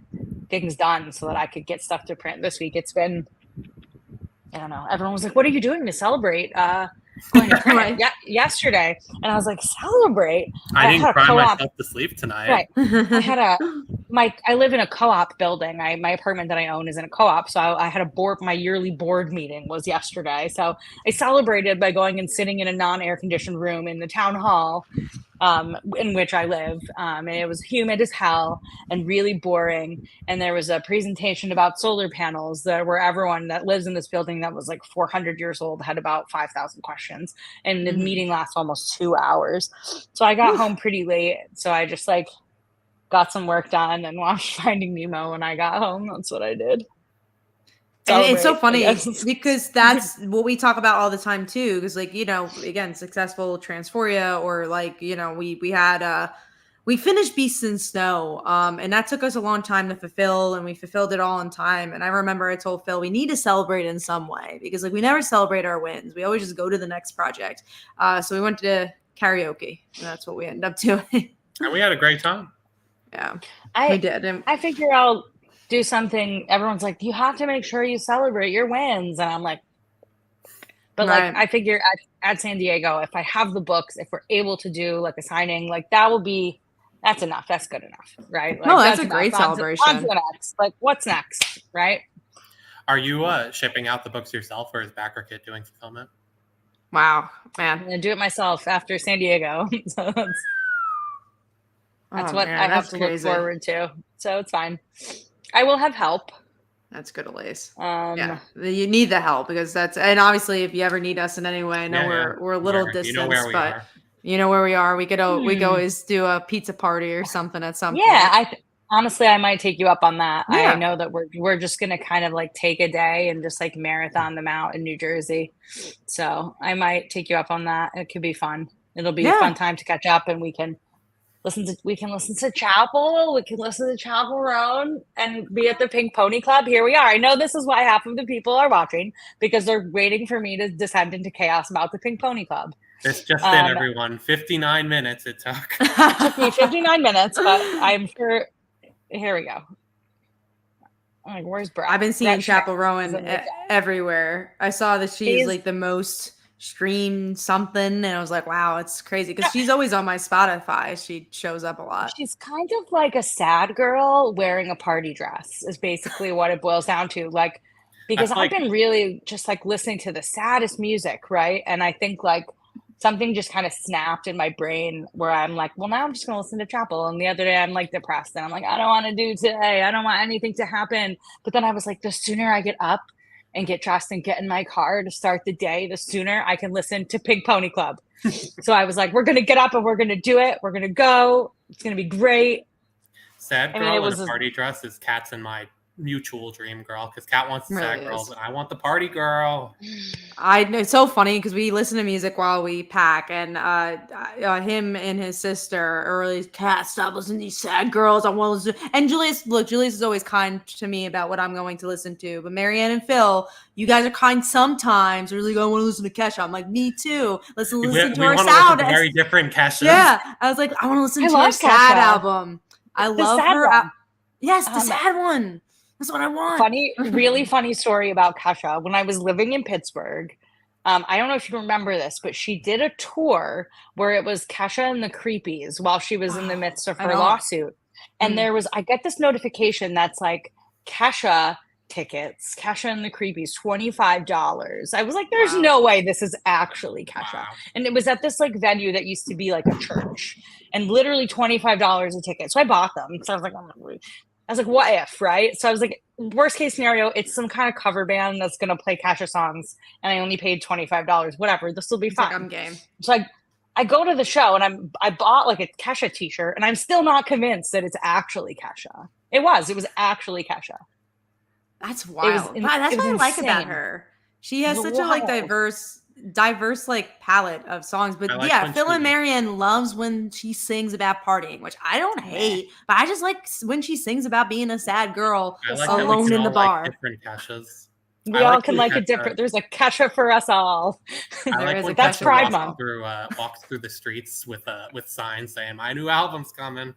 things done so that I could get stuff to print this week. It's been, I don't know, everyone was like, what are you doing to celebrate going to print yesterday? And I was like, celebrate? I didn't cry myself to sleep tonight. Right. I live in a co-op building. My apartment that I own is in a co-op. So I had my yearly board meeting was yesterday. So I celebrated by going and sitting in a non-air conditioned room in the town hall in which I live. And it was humid as hell and really boring. And there was a presentation about solar panels where everyone that lives in this building that was like 400 years old had about 5,000 questions. And the meeting lasts almost 2 hours. So I got home pretty late. So I just like got some work done and watched Finding Nemo when I got home. That's what I did. And it's so funny because that's what we talk about all the time too. Because like, again, successful Transphoria, or like, we finished Beasts in Snow. And that took us a long time to fulfill, and we fulfilled it all in time. And I remember I told Phil, we need to celebrate in some way, because like we never celebrate our wins. We always just go to the next project. So we went to karaoke, and that's what we ended up doing. And we had a great time. Yeah, we did. And I figure I'll do something. Everyone's like, you have to make sure you celebrate your wins. And I'm like, but like, I figure at San Diego, if I have the books, if we're able to do like a signing, like that's enough. That's good enough. Right. Like, that's a great celebration. On to the next. Like, what's next? Right. Are you shipping out the books yourself, or is Backer Kit doing fulfillment? Wow, man. I'm going to do it myself after San Diego. So that's what I have to look forward to. So it's fine. I will have help. That's good, Elise. Yeah, you need the help, because and obviously if you ever need us in any way, I know we're a little distant, but you know where we are. We could always do a pizza party or something at some point. Yeah, honestly, I might take you up on that. Yeah. I know that we're just gonna kind of like take a day and just like marathon them out in New Jersey. So I might take you up on that. It could be fun. It'll be a fun time to catch up, and we can listen to Chapel. We can listen to Chapel Roan and be at the Pink Pony Club. Here we are. I know this is why half of the people are watching, because they're waiting for me to descend into chaos about the Pink Pony Club. This just in, everyone. 59 minutes it took. It took me 59 minutes, but I'm sure. Here we go. Like, where's Brett? I've been seeing Brett Chappell Rowan Schneck. everywhere. I saw that she's like the most streamed something, and I was like, wow, it's crazy because she's always on my Spotify. She shows up a lot. She's kind of like a sad girl wearing a party dress is basically what it boils down to. Like, because I've been really just like listening to the saddest music, right? And I think like something just kind of snapped in my brain where I'm like, well, now I'm just going to listen to Chappell. And the other day I'm like depressed and I'm like, I don't want to do today. I don't want anything to happen. But then I was like, the sooner I get up and get dressed and get in my car to start the day, the sooner I can listen to Pink Pony Club. So I was like, we're going to get up and we're going to do it. We're going to go. It's going to be great. Sad girl in a party dress is Kat's and my mutual dream girl, because Kat wants the sad girls and I want the party girl. It's so funny because we listen to music while we pack, and him and his sister are really, Kat, stop listening to these sad girls. I want to listen. And Julius is always kind to me about what I'm going to listen to. But Marianne and Phil, you guys are kind sometimes. They're like, I want to listen to Kesha. I'm like, me too. Listen to our sound. Very different Kesha. Yeah, I was like, I want to listen to her sad album. I love her. Yes, the sad one. That's what I want. Really funny story about Kesha. When I was living in Pittsburgh, I don't know if you remember this, but she did a tour where it was Kesha and the Creepies while she was in the midst of her lawsuit. And I get this notification that's like, Kesha tickets, Kesha and the Creepies, $25. I was like, there's no way this is actually Kesha. Wow. And it was at this like venue that used to be like a church, and literally $25 a ticket. So I bought them. So I was like, oh my God. I was like, what if, right? So I was like, worst case scenario, it's some kind of cover band that's going to play Kesha songs, and I only paid $25. Whatever, this will be fine. I'm game. So I go to the show, and I bought like a Kesha t-shirt, and I'm still not convinced that it's actually Kesha. It was actually Kesha. That's wild. That's what I like about her. She has such a like diverse like palette of songs. But like Phil and Marianne loves when she sings about partying, which I don't hate, but I just like when she sings about being a sad girl alone in the bar. Like different Keshas. We all can like a different. There's a Kesha for us all. That's Pride Month. Walks through the streets with signs saying, "My new album's coming."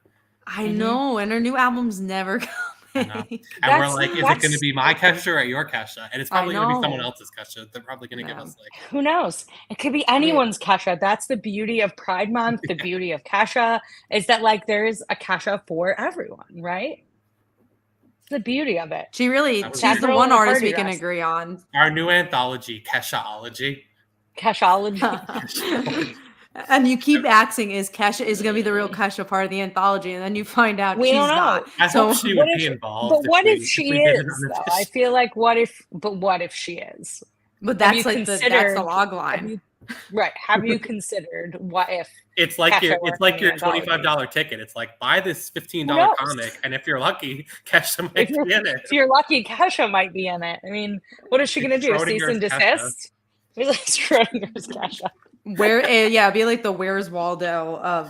I know, and her new album's never coming. And we're like, is it going to be my Kesha or your Kesha? And it's probably going to be someone else's Kesha. They're probably going to give us like... Who knows? It could be anyone's Kesha. That's the beauty of Pride Month. The beauty of Kesha is that like there's a Kesha for everyone, right? It's the beauty of it. She's the one artist we can agree on. Our new anthology, Keshaology. Keshaology. And you keep asking, is Kesha is going to be the real Kesha part of the anthology? And then you find out she's not. I hope she would be involved. But what if she is? I feel like what if she is? But that's like that's the log line. Have you considered what if? It's like your $25 ticket. It's like, buy this $15 comic, and if you're lucky, Kesha might be in it. If you're lucky, Kesha might be in it. I mean, what is she going to do? Cease and desist? Schrodinger's Kesha. Be like the Where's Waldo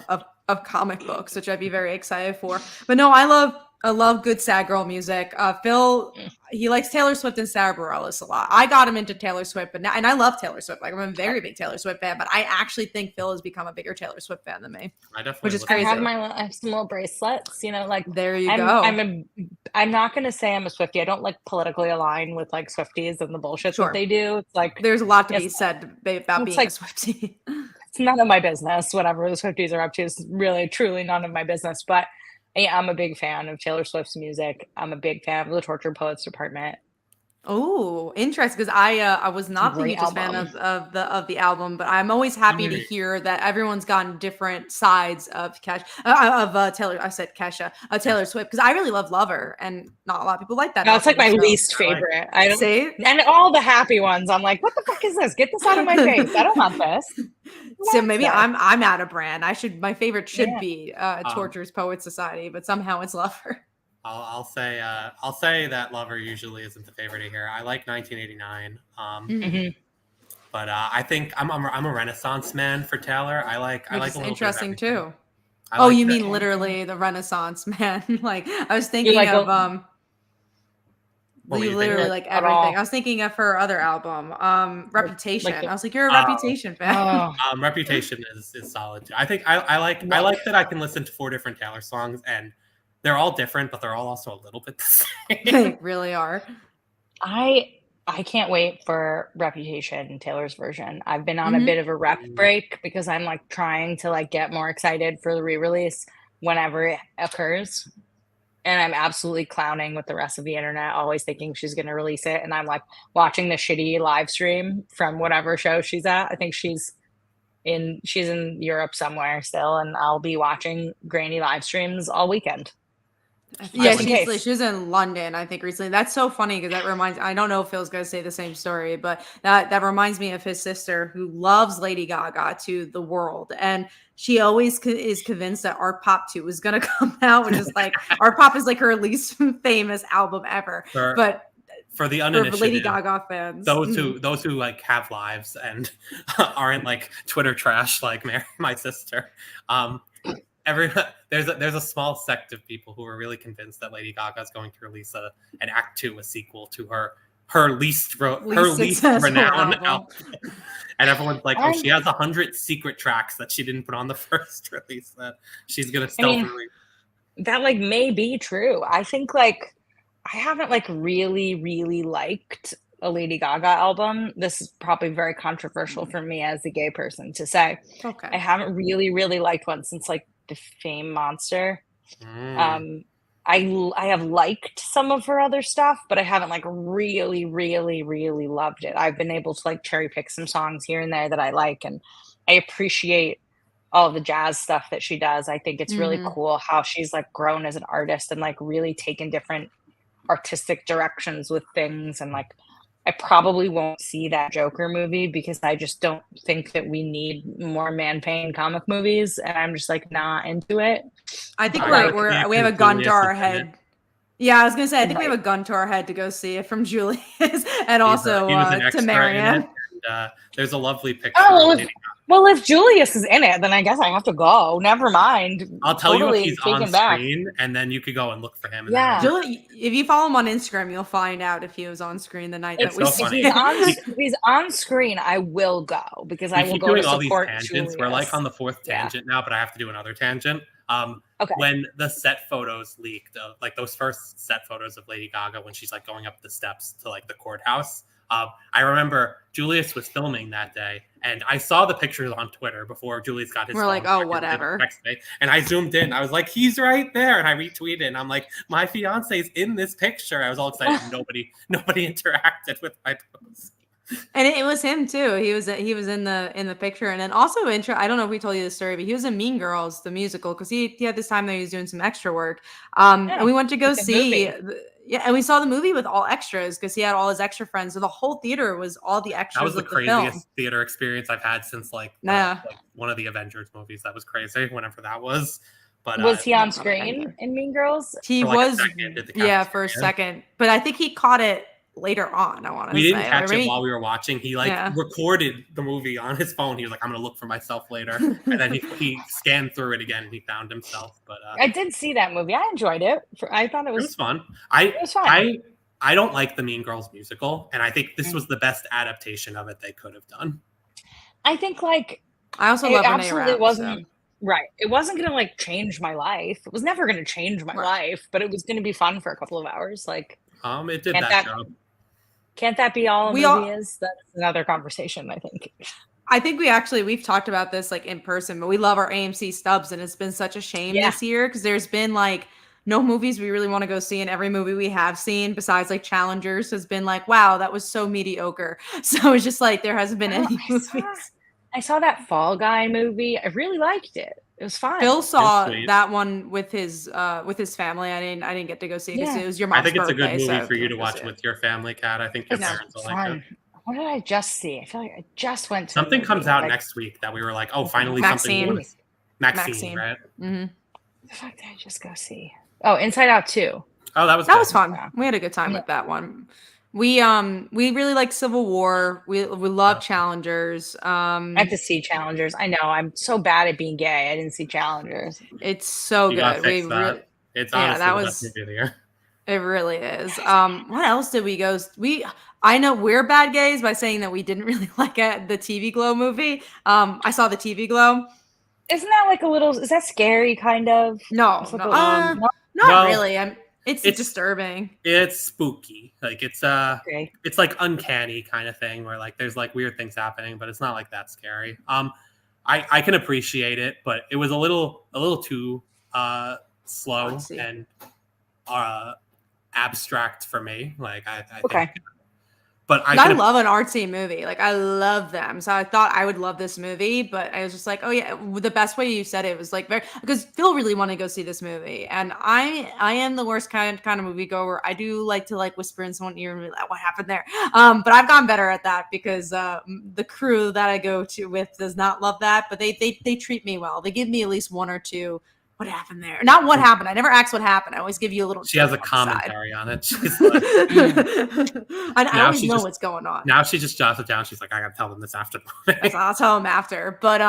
of comic books, which I'd be very excited for. But no, I love good sad girl music. Phil, he likes Taylor Swift and Sarah Bareilles a lot. I got him into Taylor Swift, and I love Taylor Swift. Like I'm a very big Taylor Swift fan, but I actually think Phil has become a bigger Taylor Swift fan than me. I definitely, which is crazy. I have some little bracelets, like there you go. I'm not gonna say I'm a Swiftie. I don't like politically align with like Swifties and the bullshit that they do. It's like there's a lot to be said about being a Swiftie. It's none of my business. Whatever the Swifties are up to is really, truly none of my business. But I'm a big fan of Taylor Swift's music. I'm a big fan of the Tortured Poets Department. Oh, interesting. Because I was not the hugest fan of the album, but I'm always happy to hear that everyone's gotten different sides of Taylor. I said Kesha, Taylor Swift, because I really love Lover, and not a lot of people like that. No, it's like my least favorite. I don't say, and all the happy ones, I'm like, what the fuck is this? Get this out of my face! I don't want this. So maybe I'm out of brand. My favorite should be Tortured Poets Society, but somehow it's Lover. I'll say that Lover usually isn't the favorite here. I like 1989, but I think I'm a Renaissance man for Taylor. I like a little interesting bit of too. You mean literally the Renaissance man? Like I was thinking of What were you literally thinking? like At all. everything. I was thinking of her other album, Reputation. I was like, you're a Oh. Reputation fan. Oh, Reputation is solid too. I think I like that I can listen to 4 different Taylor songs and they're all different, but they're all also a little bit the same. They really are. I can't wait for Reputation, Taylor's version. I've been on a bit of a rep break because I'm like trying to like get more excited for the re-release whenever it occurs. And I'm absolutely clowning with the rest of the internet, always thinking she's going to release it. And I'm like watching the shitty live stream from whatever show she's at. I think she's in Europe somewhere still, and I'll be watching grainy live streams all weekend. Yeah, Just in case. she was in London, I think, recently. That's so funny because that reminds, I don't know if Phil's going to say the same story, but that reminds me of his sister who loves Lady Gaga to the world. And she always is convinced that Art Pop 2 is going to come out, which is like, Art Pop is like her least famous album ever. But for the uninitiated, for Lady Gaga fans, those who like have lives and aren't like Twitter trash like my sister, there's a small sect of people who are really convinced that Lady Gaga is going to release an Act 2, a sequel to her least renowned album. And everyone's like, oh, she has 100 secret tracks that she didn't put on the first release that she's gonna stealth release. That like may be true. I think like I haven't like really liked a Lady Gaga album. This is probably very controversial for me as a gay person to say. Okay. I haven't really liked one since like the Fame Monster. I have liked some of her other stuff, but I haven't like really loved it. I've been able to like cherry pick some songs here and there that I like, and I appreciate all the jazz stuff that she does. I think it's really cool how she's like grown as an artist and like really taken different artistic directions with things. And like I probably won't see that Joker movie because I just don't think that we need more man-paying comic movies, and I'm just like not into it. I think we have a gun to our head. Yeah, I was gonna say I think we have a gun to our head to go see it from Julius, and also to Marianne. There's a lovely picture. Well, if Julius is in it, then I guess I have to go. Never mind. I'll tell you if he's on screen, and then you could go and look for him. Yeah. Julie, if you follow him on Instagram, you'll find out if he was on screen the night that we saw him. If he's on screen, I will go because I will go to support all these tangents. Julius. We're like on the 4th tangent now, but I have to do another tangent. Okay. When the set photos leaked, like those first set photos of Lady Gaga when she's like going up the steps to like the courthouse, I remember Julius was filming that day, and I saw the pictures on Twitter before Julius got his phone. We're like, oh, whatever. And I zoomed in. I was like, he's right there. And I retweeted, and I'm like, my fiance's in this picture. I was all excited. Nobody interacted with my post. And it was him too. He was in the picture, and then also I don't know if we told you this story, but he was in Mean Girls the musical because he had this time that he was doing some extra work. And we went to go see. And we saw the movie with all extras because he had all his extra friends. So the whole theater was all the extras. That was the craziest theater experience I've had since like one of the Avengers movies. That was crazy. Whenever that was. But was he on screen in Mean Girls? He was. For a second. But I think he caught it later on. I want to say we didn't catch it while we were watching. He recorded the movie on his phone. He was like, I'm gonna look for myself later. And then he scanned through it again and he found himself. But I did see that movie. I enjoyed it. I thought it was fun. It was fun. I don't like the Mean Girls musical, and I think this was the best adaptation of it they could have done. I think like I also love Renee Rapp, wasn't right. It wasn't gonna like change my life. It was never gonna change my life, but it was gonna be fun for a couple of hours. Like it did that job. Can't that be all a movie is? That's another conversation, I think. I think we've talked about this like in person, but we love our AMC stubs, and it's been such a shame this year because there's been like no movies we really want to go see, and every movie we have seen besides like Challengers has been like, wow, that was so mediocre. So it's just like there hasn't been any movies. I saw that Fall Guy movie. I really liked it. It was fun. Phil saw that one with his family. I didn't get to go see it because it was your mom's birthday. I think it's a good movie for you to watch with your family, Kat. I think your parents will like it. What did I just see? I feel like I just went to something comes out next week that we were like, oh, finally something. Maxine, right? Mm-hmm. The fuck did I just go see? Oh, Inside Out 2. Oh, that was fun. We had a good time with that one. We really like Civil War. We love Challengers. I have to see Challengers. I know I'm so bad at being gay. I didn't see Challengers. It's so good. It's honestly the best movie of the year. It really is. What else did we go? I know we're bad gays by saying that we didn't really like the TV Glow movie. I saw the TV Glow. Isn't that like a little? Is that scary? Kind of. No, It's like no, no? not really. It's disturbing. It's spooky. Like Okay. it's like uncanny kind of thing where like there's like weird things happening, but it's not like that scary. I can appreciate it, but it was a little too slow and abstract for me. Like I think, but I love an artsy movie. Like I love them. So I thought I would love this movie, but I was just like, oh yeah, the best way you said it was like because Phil really wanted to go see this movie, and I am the worst kind of moviegoer. I do like to like whisper in someone's ear and be like, what happened there? But I've gotten better at that because the crew that I go to with does not love that, but they treat me well. They give me at least one or two. What happened there? Not what happened. I never ask what happened. I always give you a little. She has a commentary on it. She's like, I always know what's going on. Now she just jots it down. She's like, I gotta tell them this after. I'll tell him after. But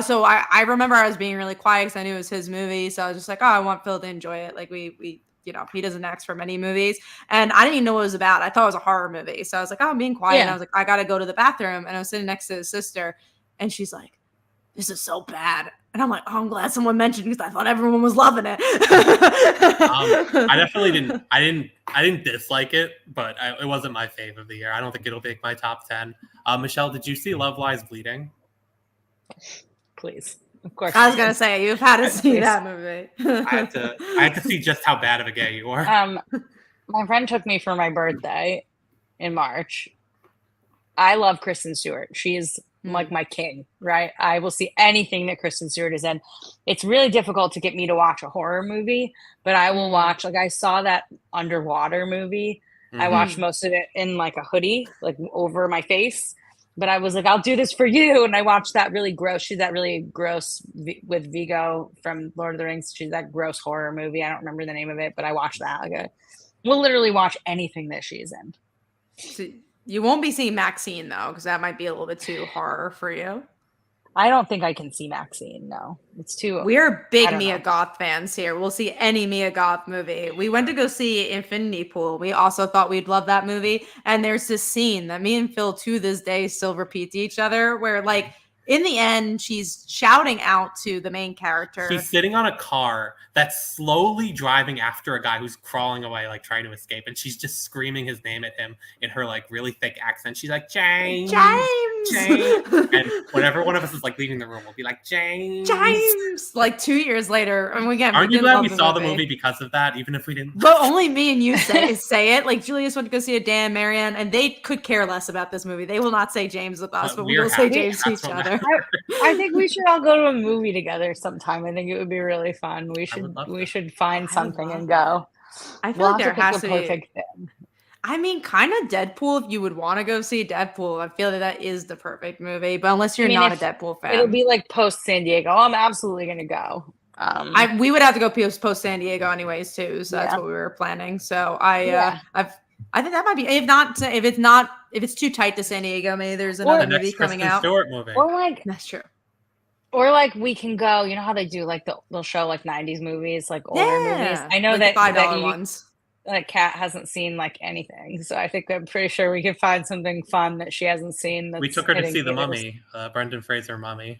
so I remember I was being really quiet because I knew it was his movie. So I was just like, oh, I want Phil to enjoy it. Like we he doesn't ask for many movies, and I didn't even know what it was about. I thought it was a horror movie. So I was like, oh, I'm being quiet. And I was like, I gotta go to the bathroom. And I was sitting next to his sister, and she's like, this is so bad. And I'm like, oh, I'm glad someone mentioned because I thought everyone was loving it. I definitely didn't. I didn't dislike it, but it wasn't my fave of the year. I don't think it'll make my top 10. Michelle, did you see Love Lies Bleeding? Please, of course. I was gonna say you've had to see that movie. I had to see just how bad of a gay you are. My friend took me for my birthday in March. I love Kristen Stewart. She's like my king, right? I will see anything that Kristen Stewart is in. It's really difficult to get me to watch a horror movie, but I will watch, like I saw that underwater movie. Mm-hmm. I watched most of it in like a hoodie, like over my face, but I was like, I'll do this for you. And I watched that really gross. She's that really gross with Viggo from Lord of the Rings. She's that gross horror movie. I don't remember the name of it, but I watched that. Like we'll literally watch anything that she's in. See, you won't be seeing Maxine though, because that might be a little bit too horror for you. I don't think I can see Maxine. No, it's too. We're big Mia Goth fans here. We'll see any Mia Goth movie. We went to go see Infinity Pool. We also thought we'd love that movie. And there's this scene that me and Phil to this day still repeat to each other where like in the end, she's shouting out to the main character. She's sitting on a car that's slowly driving after a guy who's crawling away, like trying to escape. And she's just screaming his name at him in her like really thick accent. She's like, James. And whenever one of us is like leaving the room, we'll be like, James. Like 2 years later. And again, aren't you glad we saw the movie because of that, even if we didn't? But only me and you say it. Like Julius went to go see a Dan Marianne, and they could care less about this movie. They will not say James with us, but we will say James to each other. I think we should all go to a movie together sometime. I think it would be really fun. We should find something and go. I feel like there has to be perfect thing. I mean, kind of Deadpool. If you would want to go see Deadpool, I feel that is the perfect movie. But unless you're not a Deadpool fan, it'll be like post San Diego. I'm absolutely gonna go. We would have to go post San Diego anyways too. So that's what we were planning. So I think that might be if it's too tight to San Diego, maybe there's another movie coming out. Movie. Or like that's true. Or like we can go. You know how they do like they'll show like 90s movies, like older movies. I know like that $5 ones. Like Kat hasn't seen like anything, so I think I'm pretty sure we can find something fun that she hasn't seen. We took her to see The Mummy, Brendan Fraser Mummy.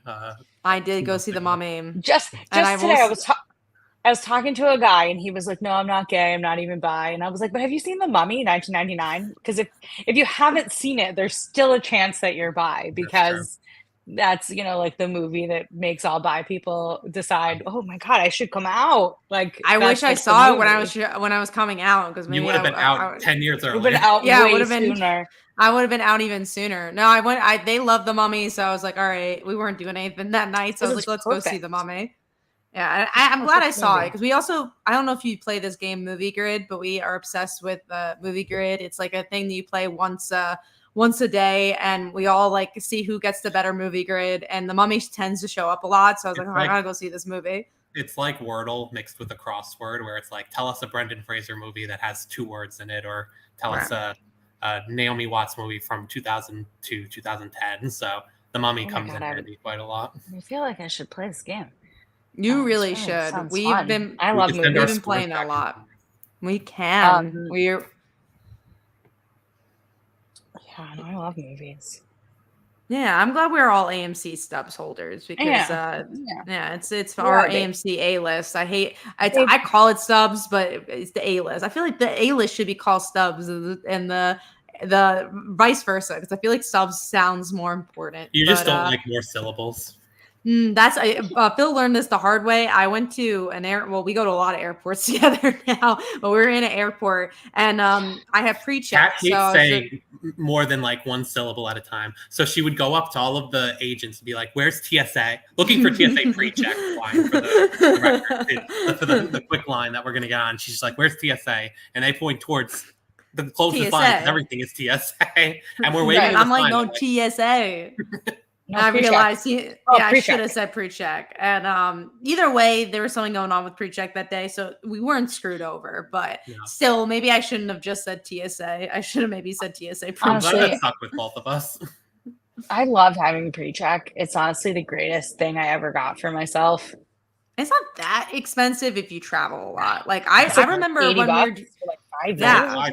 I did go see The Mummy. Just today, I was talking to a guy, and he was like, "No, I'm not gay. I'm not even bi." And I was like, "But have you seen The Mummy, 1999? Because if you haven't seen it, there's still a chance that you're bi because." That's like the movie that makes all bi people decide, oh my god, I should come out. Like I wish I saw it when I was coming out because maybe you would have been out 10 years earlier. Been out I would have been out even sooner. No, they love The Mummy, so I was like, all right, we weren't doing anything that night, so I was like, let's go see The Mummy. Yeah, I'm glad I saw it because we also I don't know if you play this game Movie Grid, but we are obsessed with Movie Grid. It's like a thing that you play once a day, and we all like see who gets the better movie grid, and The Mummy tends to show up a lot, so I was like, I gotta go see this movie. It's like Wordle mixed with a crossword where it's like, tell us a Brendan Fraser movie that has 2 words in it, or tell us a Naomi Watts movie from 2000 to 2010. So The Mummy comes in handy quite a lot. I feel like I should play this game. You really should. We've been playing a lot. We can. Yeah, no, I love movies. Yeah, I'm glad we're all AMC stubs holders because it's our AMC A list. I call it stubs, but it's the A list. I feel like the A list should be called stubs and the vice versa, because I feel like stubs sounds more important. You just don't like more syllables. Phil learned this the hard way. I went to we go to a lot of airports together now, but we were in an airport and I have pre-check. Kat hates saying more than like one syllable at a time. So she would go up to all of the agents and be like, "Where's TSA?" Looking for TSA pre-check line for the quick line that we're gonna get on. She's just like, "Where's TSA?" And they point towards the closest line. Everything is TSA, and we're waiting. Right. I'm like, no TSA. No, I realized I should have said pre-check. And either way, there was something going on with pre-check that day, so we weren't screwed over. But still, maybe I shouldn't have just said TSA. I should have maybe said TSA pre-check. Honestly, that stuck with both of us. I love having pre-check. It's honestly the greatest thing I ever got for myself. It's not that expensive if you travel a lot. Like I remember when we were for like 5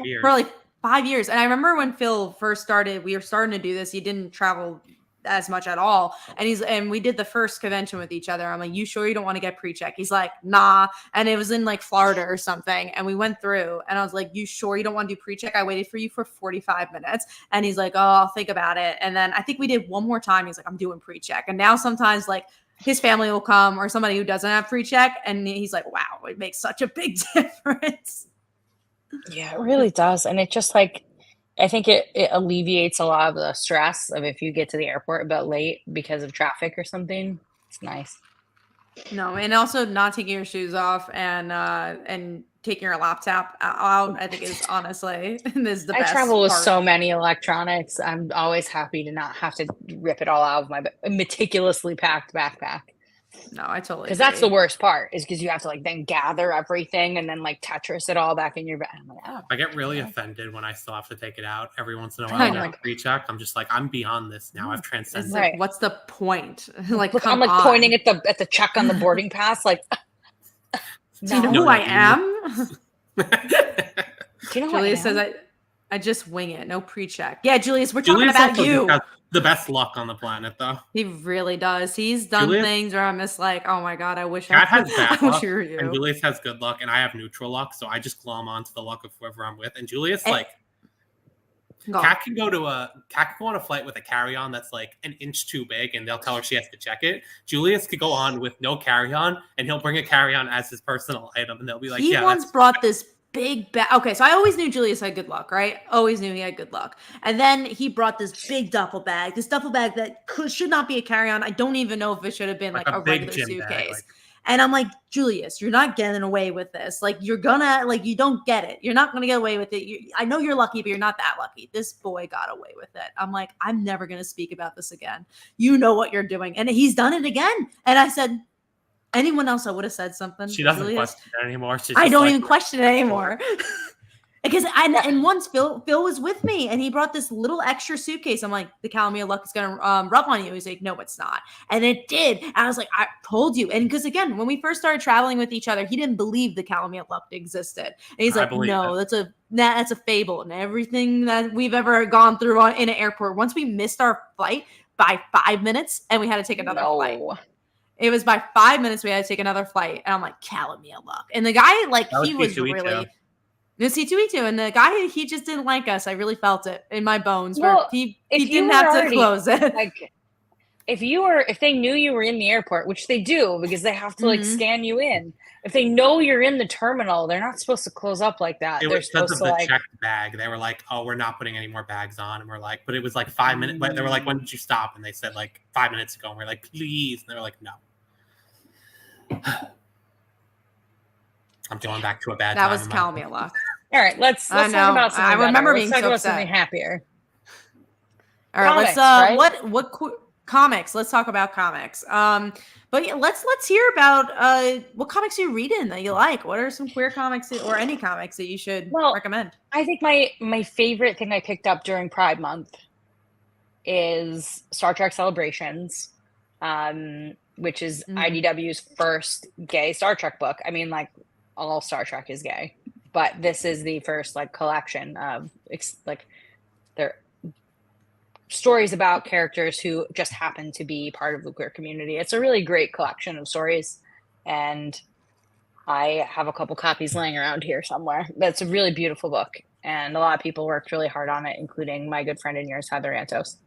years. For like 5 years. And I remember when Phil first started, we were starting to do this. He didn't travel as much at all, and we did the first convention with each other. I'm like, "You sure you don't want to get pre-check?" He's like, "Nah," and it was in like Florida or something, and we went through, and I was like, "You sure you don't want to do pre-check? I waited for you for 45 minutes," and he's like, "Oh, I'll think about it." And then I think we did one more time. He's like, "I'm doing pre-check," and now sometimes like his family will come or somebody who doesn't have pre-check, and he's like, "Wow, it makes such a big difference." Yeah, it really does, and it just like. I think it alleviates a lot of the stress of if you get to the airport a bit late because of traffic or something. It's nice. No, and also not taking your shoes off and taking your laptop out, I think is honestly is the best. I travel with so many electronics. I'm always happy to not have to rip it all out of my meticulously packed backpack. No, I totally because that's the worst part is because you have to like then gather everything and then like Tetris it all back in your bag. Like, I get really offended when I still have to take it out every once in a while. Like pre-check, I'm just like, I'm beyond this now. I've transcended. Like, what's the point? Like, look, I'm like pointing at the check on the boarding pass. Like, do you know who I am? Do you know Julius says I just wing it. No pre-check. Yeah, Julius, we're talking about you. The best luck on the planet, though. He really does. He's done things where I'm just like, oh my god, I wish Kat has bad luck, and Julius has good luck, and I have neutral luck, so I just glom onto the luck of whoever I'm with. And Julius, Kat can go on a flight with a carry-on that's like an inch too big, and they'll tell her she has to check it. Julius could go on with no carry-on, and he'll bring a carry-on as his personal item, and they'll be like, he once brought this big bag. Okay, so I always knew Julius had good luck, right? Always knew he had good luck. And then he brought this big duffel bag that should not be a carry-on. I don't even know if it should have been like a regular suitcase. And I'm like, Julius, you're not getting away with this. Like, you're gonna, like, you don't get it. You're not gonna get away with it. I know you're lucky, but you're not that lucky. This boy got away with it. I'm like, I'm never gonna speak about this again. You know what you're doing. And he's done it again. And I said, anyone else, I would have said something. She doesn't question it anymore. I don't even question it anymore. Because once Phil was with me and he brought this little extra suitcase. I'm like, the Calamia luck is gonna rub on you. He's like, no, it's not. And it did. And I was like, I told you. And because again, when we first started traveling with each other, he didn't believe the Calamia luck existed. And he's like, no, that's a fable. And everything that we've ever gone through in an airport, once we missed our flight by 5 minutes and we had to take another flight. It was by 5 minutes we had to take another flight. And I'm like, Calamia luck. And the guy, like, he was really... It was C2E2, and the guy, he just didn't like us. I really felt it in my bones. Well, he didn't have to close it. Like, if they knew you were in the airport, which they do because they have to like scan you in. If they know you're in the terminal, they're not supposed to close up like that. It was because of the checked bag. They were like, "Oh, we're not putting any more bags on," and we're like, "But it was like 5 minutes." But they were like, "When did you stop?" And they said like 5 minutes ago. And we're like, "Please," and they were like, "No." I'm going back to a bad. That was Calamia luck. All right, let's talk about something. I remember better. being let's talk so about upset. something happier. All right, comics, what comics? Let's talk about comics. But yeah, let's hear about what comics you're reading that you like. What are some queer comics or any comics that you should recommend? I think my favorite thing I picked up during Pride Month is Star Trek Celebrations, which is IDW's first gay Star Trek book. I mean, like, all Star Trek is gay. but this is the first like collection of like their stories about characters who just happen to be part of the queer community. It's a really great collection of stories, and I have a couple copies laying around here somewhere. That's a really beautiful book, and a lot of people worked really hard on it, including my good friend and yours, Heather Antos.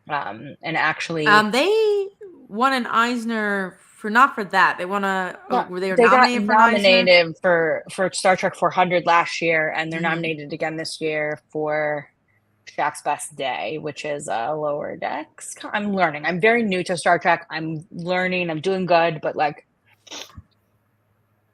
And actually, they won an Eisner for not for that. They won a. They got nominated for Star Trek 400 last year, and they're nominated again this year for Shaq's Best Day, which is a Lower Decks. I'm learning. I'm very new to Star Trek. I'm learning. I'm doing good, but like,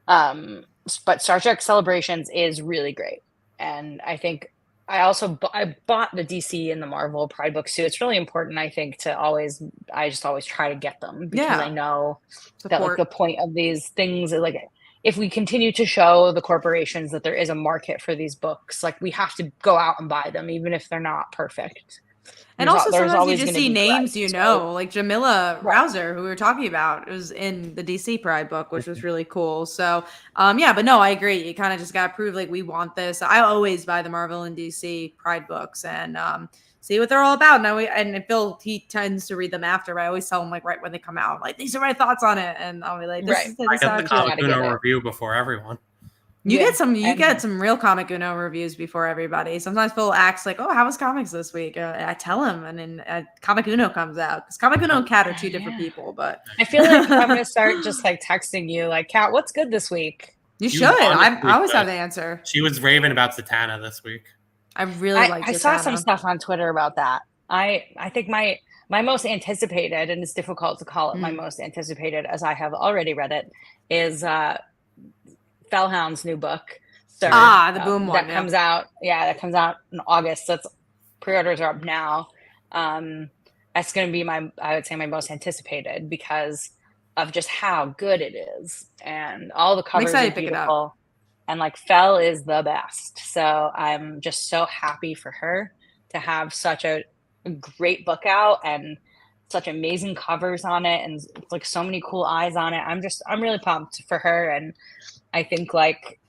but Star Trek Celebrations is really great, and I think I bought the DC and the Marvel Pride books too. It's really important, I think, I just always try to get them because I know that like the point of these things is like, if we continue to show the corporations that there is a market for these books, like we have to go out and buy them, even if they're not perfect. And also sometimes you just see names, like Jamila Rouser, who we were talking about, was in the DC Pride book, which was really cool. So, but no, I agree. You kind of just got to prove like we want this. I always buy the Marvel and DC Pride books and see what they're all about. And Phil, he tends to read them after, but I always tell him like right when they come out, like these are my thoughts on it, and I'll be like, I get the Comic Uno review before everyone. You get some real Comic Uno reviews before everybody. Sometimes Phil acts like, "Oh, how was comics this week?" I tell him, and then Comic Uno comes out because Comic Uno and Kat are two different people. But I feel like I'm gonna start just like texting you, like, "Kat, what's good this week?" You should. I always have the answer. She was raving about Zatanna this week. I really like. I saw some stuff on Twitter about that. I think my most anticipated, and it's difficult to call it my most anticipated, as I have already read it, is Fellhound's new book. The Boom one that comes out. Yeah, that comes out in August. So pre-orders are up now. That's going to be I would say my most anticipated because of just how good it is, and all the covers are beautiful, and like Fell is the best. So I'm just so happy for her to have such a great book out and such amazing covers on it, and like so many cool eyes on it. I'm really pumped for her, and I think like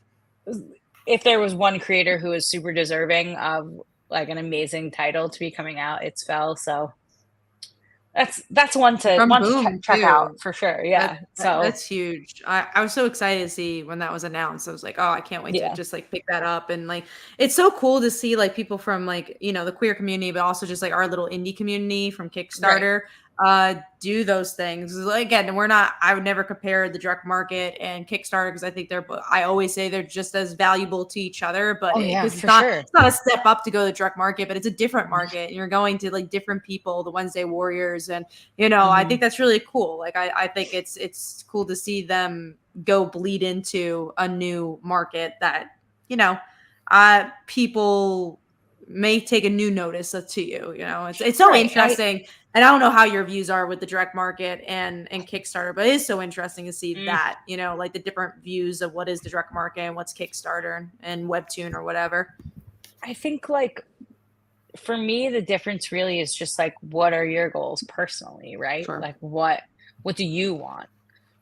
if there was one creator who is super deserving of like an amazing title to be coming out, it's Fell. So that's one to check out for sure. Yeah. That's huge. I was so excited to see when that was announced. I was like, oh, I can't wait to just like pick that up. And like, it's so cool to see like people from like, the queer community, but also just like our little indie community from Kickstarter, do those things. Again, I would never compare the direct market and Kickstarter because I think I always say they're just as valuable to each other, but it's not a step up to go to the direct market, but it's a different market. You're going to like different people, the Wednesday Warriors. And, I think that's really cool. Like, I think it's cool to see them go bleed into a new market that, people may take a new notice to you. It's so interesting. And I don't know how your views are with the direct market and Kickstarter, but it is so interesting to see that, like the different views of what is the direct market and what's Kickstarter and Webtoon or whatever. I think like for me, the difference really is just like, what are your goals personally, right? Sure. Like what do you want?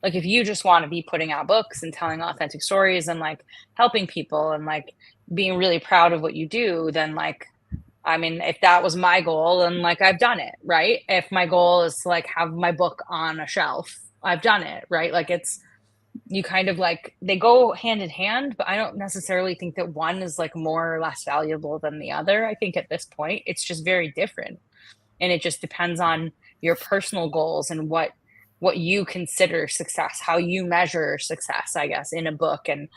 Like if you just want to be putting out books and telling authentic stories and like helping people and like being really proud of what you do, then like, I mean, if that was my goal, then like I've done it, right? If my goal is to like have my book on a shelf, I've done it, right? Like you kind of like, they go hand in hand, but I don't necessarily think that one is like more or less valuable than the other. I think at this point, it's just very different. And it just depends on your personal goals and what you consider success, how you measure success, I guess, in a book. And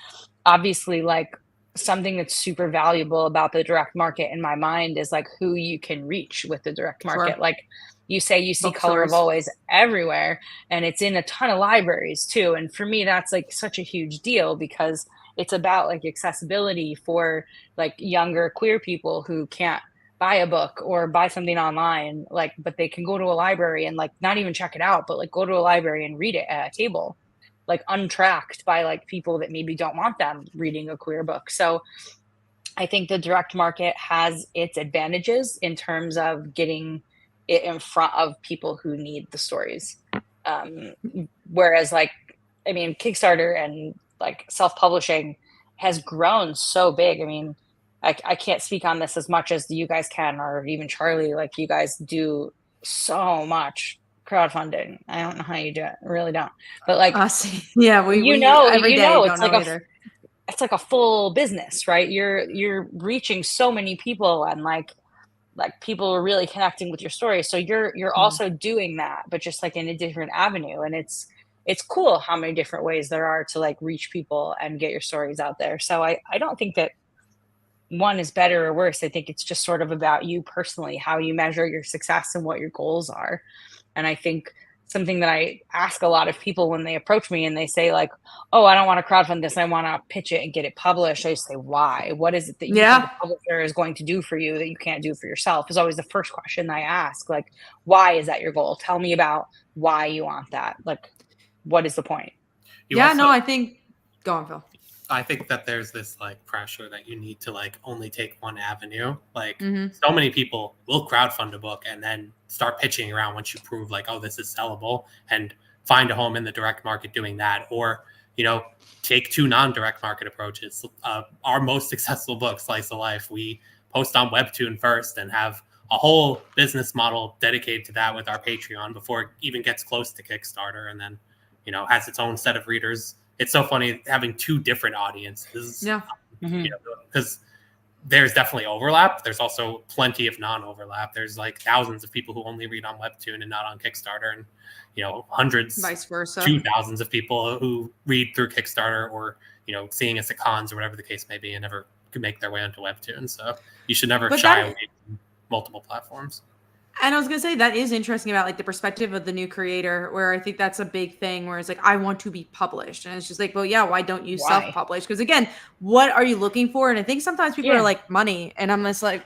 obviously like, something that's super valuable about the direct market in my mind is like who you can reach with the direct market. Sure. Like you say, you see Color of Always everywhere and it's in a ton of libraries too. And for me, that's like such a huge deal because it's about like accessibility for like younger queer people who can't buy a book or buy something online, like, but they can go to a library and like not even check it out, but like go to a library and read it at a table, like untracked by like people that maybe don't want them reading a queer book. So I think the direct market has its advantages in terms of getting it in front of people who need the stories. Whereas like, I mean, Kickstarter and like self-publishing has grown so big. I mean, I can't speak on this as much as you guys can, or even Charlie. Like, you guys do so much crowdfunding. I don't know how you do it. I really don't. But like, yeah, we every day it's don't like either. It's like a full business, right? You're reaching so many people, and like people are really connecting with your story. So you're also doing that, but just like in a different avenue. And it's cool how many different ways there are to like reach people and get your stories out there. So I don't think that one is better or worse. I think it's just sort of about you personally, how you measure your success and what your goals are. And I think something that I ask a lot of people when they approach me and they say like, oh, I don't want to crowdfund this, I want to pitch it and get it published. I just say, why? What is it that you think the publisher is going to do for you that you can't do for yourself? Is always the first question I ask. Like, why is that your goal? Tell me about why you want that. Like, what is the point? I think, go on, Phil. I think that there's this like pressure that you need to like only take one avenue. Like so many people will crowdfund a book and then start pitching around once you prove like, oh, this is sellable, and find a home in the direct market doing that. Or, you know, take 2 non-direct market approaches. Our most successful book, Slice of Life, we post on Webtoon first and have a whole business model dedicated to that with our Patreon before it even gets close to Kickstarter, and then, you know, has its own set of readers. It's so funny having 2 different audiences. You know, because there's definitely overlap. There's also plenty of non-overlap. There's like thousands of people who only read on Webtoon and not on Kickstarter, and, you know, hundreds, vice versa, 2,000s of people who read through Kickstarter or, you know, seeing us at cons or whatever the case may be and never could make their way onto Webtoon. So you should never shy away from multiple platforms. And I was going to say, that is interesting about like the perspective of the new creator, where I think that's a big thing, where it's like, I want to be published. And it's just like, well, yeah, why don't you self-publish? Because again, what are you looking for? And I think sometimes people are like, money. And I'm just like,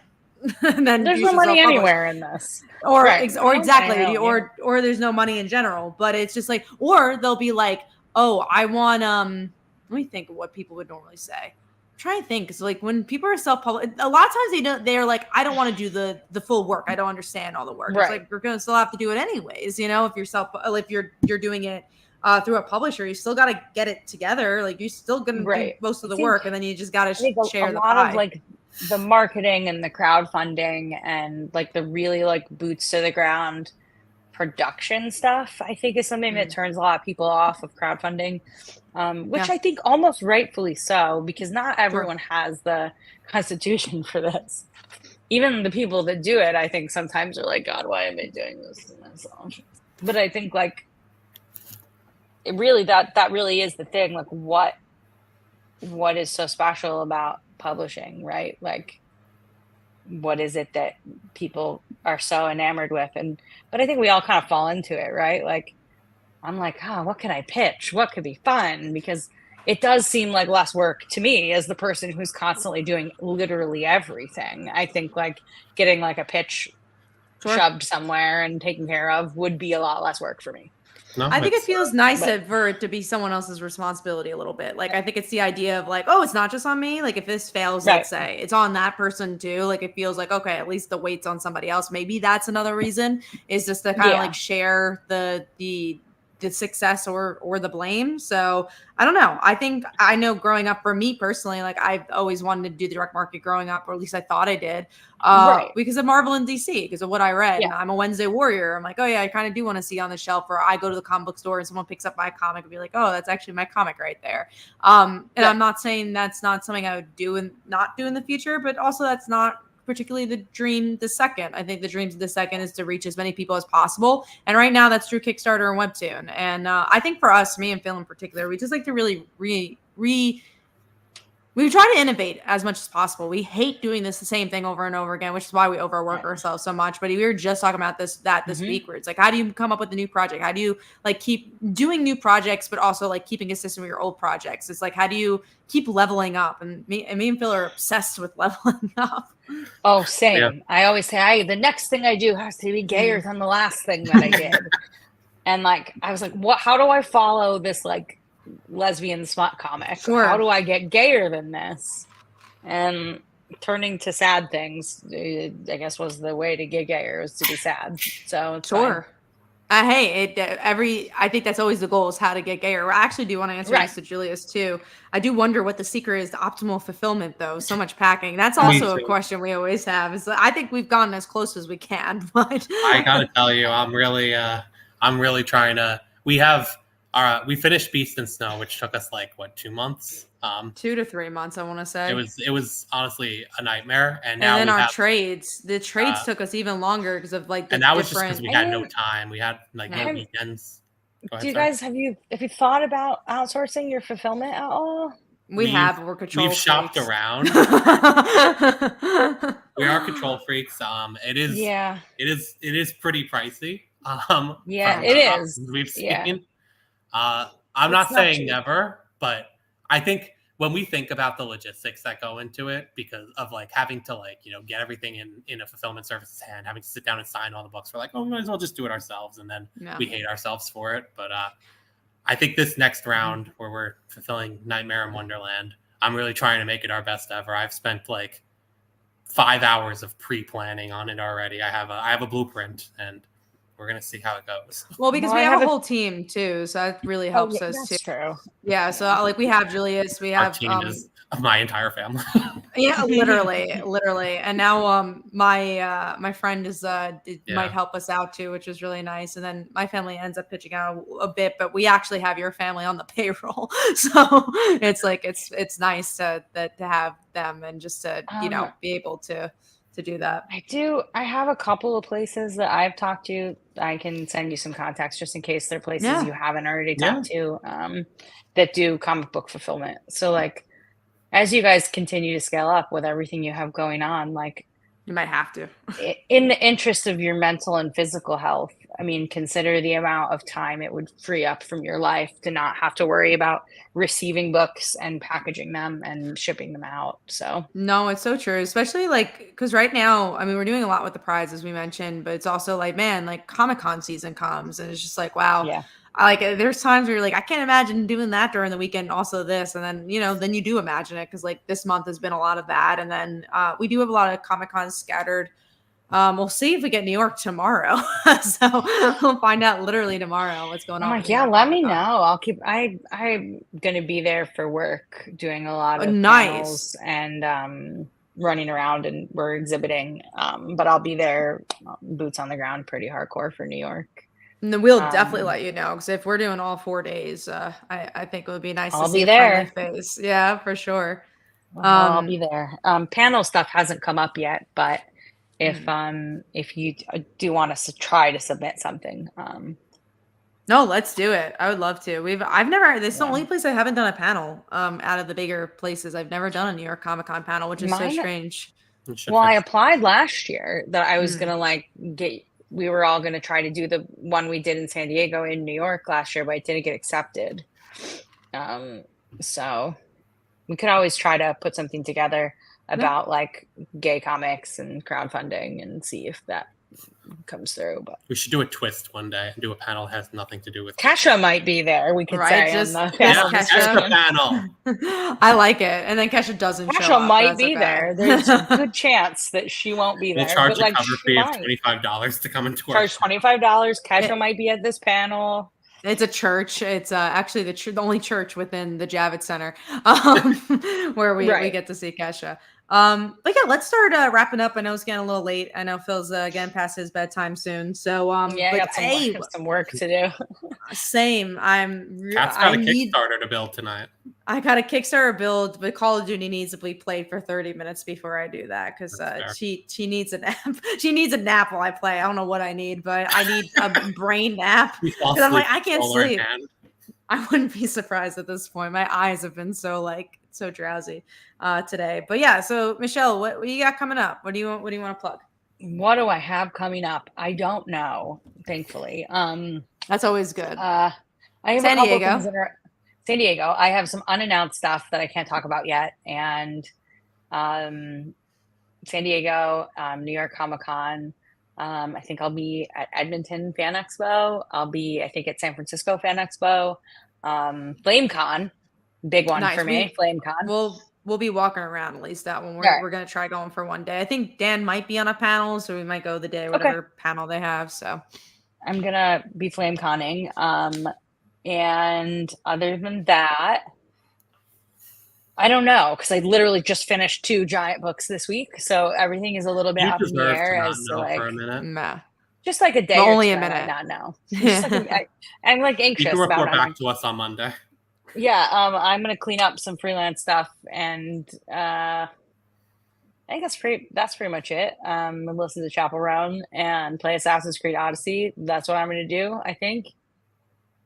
and then there's no money anywhere in this. Or exactly. Or there's no money in general. But it's just like, or they'll be like, oh, I want, let me think of what people would normally say. Trying to think, because like when people are self-published, a lot of times they're like, I don't want to do the full work. I don't understand all the work. Right. It's like, you're gonna still have to do it anyways, you know. If you're doing it through a publisher, you still got to get it together. Like, you're still gonna do most of the work, and then you just got to share the pie. A lot of like the marketing and the crowdfunding and like the really like boots to the ground production stuff, I think, is something that turns a lot of people off of crowdfunding, which I think almost rightfully so, because not everyone has the constitution for this. Even the people that do it, I think sometimes are like, God, why am I doing this to myself? But I think like it really that really is the thing. Like, what is so special about publishing, right? Like, what is it that people are so enamored with? But I think we all kind of fall into it, right? Like, I'm like, what can I pitch? What could be fun? Because it does seem like less work to me as the person who's constantly doing literally everything. I think like getting like a pitch shoved somewhere and taken care of would be a lot less work for me. No, I think it feels nice for it to be someone else's responsibility a little bit. Like, I think it's the idea of like, oh, it's not just on me. Like, if this fails, let's say, it's on that person too. Like, it feels like, okay, at least the weight's on somebody else. Maybe that's another reason, is just to kind of like share the success or the blame. So I don't know. I know growing up for me personally, like I've always wanted to do the direct market growing up, or at least I thought I did, because of Marvel and DC, because of what I read. And I'm a Wednesday warrior. I'm like, oh yeah, I kind of do want to see on the shelf, or I go to the comic book store and someone picks up my comic and be like, oh, that's actually my comic right there. And I'm not saying that's not something I would do and not do in the future, but also that's not particularly the dream the second. I think the dream the second is to reach as many people as possible. And right now that's through Kickstarter and Webtoon. And I think for us, me and Phil in particular, we just like to really we try to innovate as much as possible. We hate doing the same thing over and over again, which is why we overwork ourselves so much. But we were just talking about this week, where it's like, how do you come up with a new project? How do you like keep doing new projects, but also like keeping consistent with your old projects? It's like, how do you keep leveling up? And me and Phil are obsessed with leveling up. Oh, same. Yeah. I always say, the next thing I do has to be gayer than the last thing that I did. And like, I was like, how do I follow this like lesbian smut comic? How do I get gayer than this? And turning to sad things, I guess, was the way to get gayer, was to be sad. So it's fine. I think that's always the goal, is how to get gayer. I actually do want to answer Right. this to Julius too. I do wonder what the secret is to optimal fulfillment, though. So much packing. That's Me also a too. question we always have. Is I think we've gotten as close as we can, but I gotta tell you, I'm really trying to. We finished Beast and Snow, which took us like 2 months. 2 to 3 months, I want to say. It was honestly a nightmare, and And then we our have trades. The trades took us even longer because of like the and that was just different. because we had no time. We had like no Have- weekends. Go ahead, Do you sorry. guys have you thought about outsourcing your fulfillment at all? We have. We're control. We've shopped freaks. around. We are control freaks. It is pretty pricey. Yeah, from it the is. options we've seen. Yeah. I'm not It's not saying cheap. never, but I think when we think about the logistics that go into it, because of like having to like, get everything in a fulfillment service's hand, having to sit down and sign all the books, we're like, oh, we might as well just do it ourselves. And then we hate ourselves for it. But I think this next round where we're fulfilling Nightmare in Wonderland, I'm really trying to make it our best ever. I've spent like 5 hours of pre-planning on it already. I have a blueprint, and we're gonna see how it goes. Well, because we have a whole team too, so that really helps us that's too. true. Yeah, so like we have Julius, we Our have team is of my entire family. yeah, literally. And now my friend is might help us out too, which is really nice. And then my family ends up pitching out a bit, but we actually have your family on the payroll. So it's like it's nice to have them and just to be able to do that. I have a couple of places that I've talked to. I can send you some contacts just in case they're places you haven't already talked to that do comic book fulfillment. So like as you guys continue to scale up with everything you have going on, like you might have to. In the interest of your mental and physical health, I mean, consider the amount of time it would free up from your life to not have to worry about receiving books and packaging them and shipping them out. So no, it's so true, especially like because right now, I mean, we're doing a lot with the prize, as we mentioned, but it's also like, man, like Comic-Con season comes and it's just like, wow. Yeah. There's times where you're like, I can't imagine doing that during the weekend. Also this, and then then you do imagine it because like this month has been a lot of that, and then we do have a lot of Comic-Cons scattered. We'll see if we get New York tomorrow, so we'll find out literally tomorrow what's going on. I'm like, yeah, let me know. I'm gonna be there for work, doing a lot of panels and running around, and we're exhibiting. But I'll be there, boots on the ground, pretty hardcore for New York. And then we'll definitely let you know, because if we're doing all 4 days, I think it would be nice to see be there. a friendly face. Yeah, for sure. I'll be there. Panel stuff hasn't come up yet, but if you do want us to try to submit something, no, let's do it. I would love to. This is the only place I haven't done a panel out of the bigger places. I've never done a New York Comic-Con panel, which is so strange. Well, I applied last year that I was gonna we were all going to try to do the one we did in San Diego in New York last year, but it didn't get accepted. So we could always try to put something together about like gay comics and crowdfunding and see if that comes through. But we should do a twist one day and do a panel that has nothing to do with Kesha might be there. We could say just on the Kesha panel. I like it. And then Kesha doesn't show up. Kesha might be there. There's a good chance that she won't be there. We'll charge but a cover fee of $25 to come into our charge $25. Kesha might be at this panel. It's a church. It's actually the only church within the Javits Center where we get to see Kesha. But yeah, let's start wrapping up. I know it's getting a little late. I know Phil's getting past his bedtime soon. So I got some work to do. Same. Kat's got a Kickstarter to build tonight. I got a Kickstarter build, but Call of Duty needs to be played for 30 minutes before I do that because she needs a nap. She needs a nap while I play. I don't know what I need, but I need a brain nap because I'm like, I can't sleep. I wouldn't be surprised at this point. My eyes have been so drowsy today. But yeah, so Michelle, what you got coming up? What do you want to plug? What do I have coming up? I don't know, thankfully. That's always good. I have San Diego. San Diego. I have some unannounced stuff that I can't talk about yet. And San Diego, New York Comic-Con. I think I'll be at Edmonton Fan Expo. I'll be, I think, at San Francisco Fan Expo. FlameCon, big one for me. FlameCon. We'll be walking around at least that one. We're gonna try going for one day. I think Dan might be on a panel, so we might go the day whatever panel they have. So I'm gonna be flame conning. And other than that, I don't know, because I literally just finished 2 giant books this week, so everything is a little bit You up in the deserve to air not as to know for a like minute. Nah. just like a day But or only 2, a I might minute. not know. Just like I'm like You anxious can about report it. back to us on Monday. Yeah, I'm gonna clean up some freelance stuff, and I think that's pretty much it. Listen to Chapel Roan and play Assassin's Creed Odyssey. That's what I'm gonna do, I think.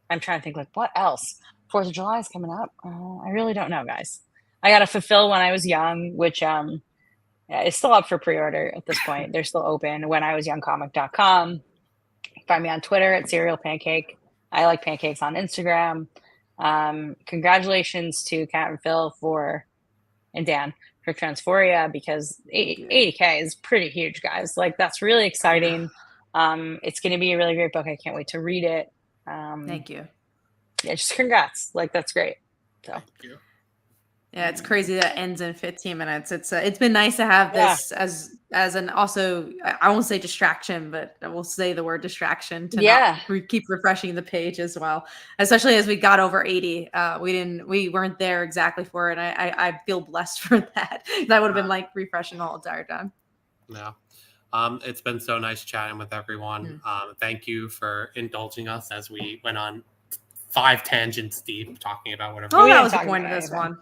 I'm trying to think, like, what else? 4th of July is coming up. I really don't know, guys. I gotta fulfill When I Was Young, which yeah, it's still up for pre-order at this point. They're still open. whenIwasyoungcomic.com. Find me on Twitter at Serial Pancake. I like pancakes on Instagram. Congratulations to Kat and Phil and Dan for Transphoria, because 80K is pretty huge, guys. Like, that's really exciting. It's going to be a really great book. I can't wait to read it. Thank you. Yeah, just congrats. Like, that's great. So. Thank you. Yeah, it's crazy that it ends in 15 minutes. It's been nice to have this as an also, I won't say distraction, but I will say the word distraction to not keep refreshing the page as well. Especially as we got over 80, we weren't there exactly for it. I feel blessed for that. That would have been like refreshing the whole entire time. Yeah. It's been so nice chatting with everyone. Thank you for indulging us as we went on 5 tangents deep talking about whatever. Oh, that was the point of this one.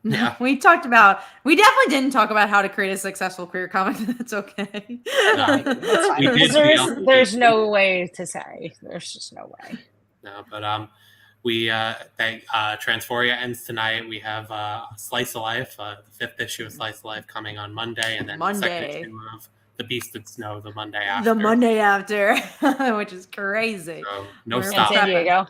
Yeah, we definitely didn't talk about how to create a successful queer comic. That's okay. No, that's fine. There's no way to say. There's just no way. No, but Transphoria ends tonight. We have Slice of Life, the 5th issue of Slice of Life coming on Monday, and then the 2nd issue of The Beast and Snow the Monday after. The Monday after, which is crazy. So no stop. In San Diego.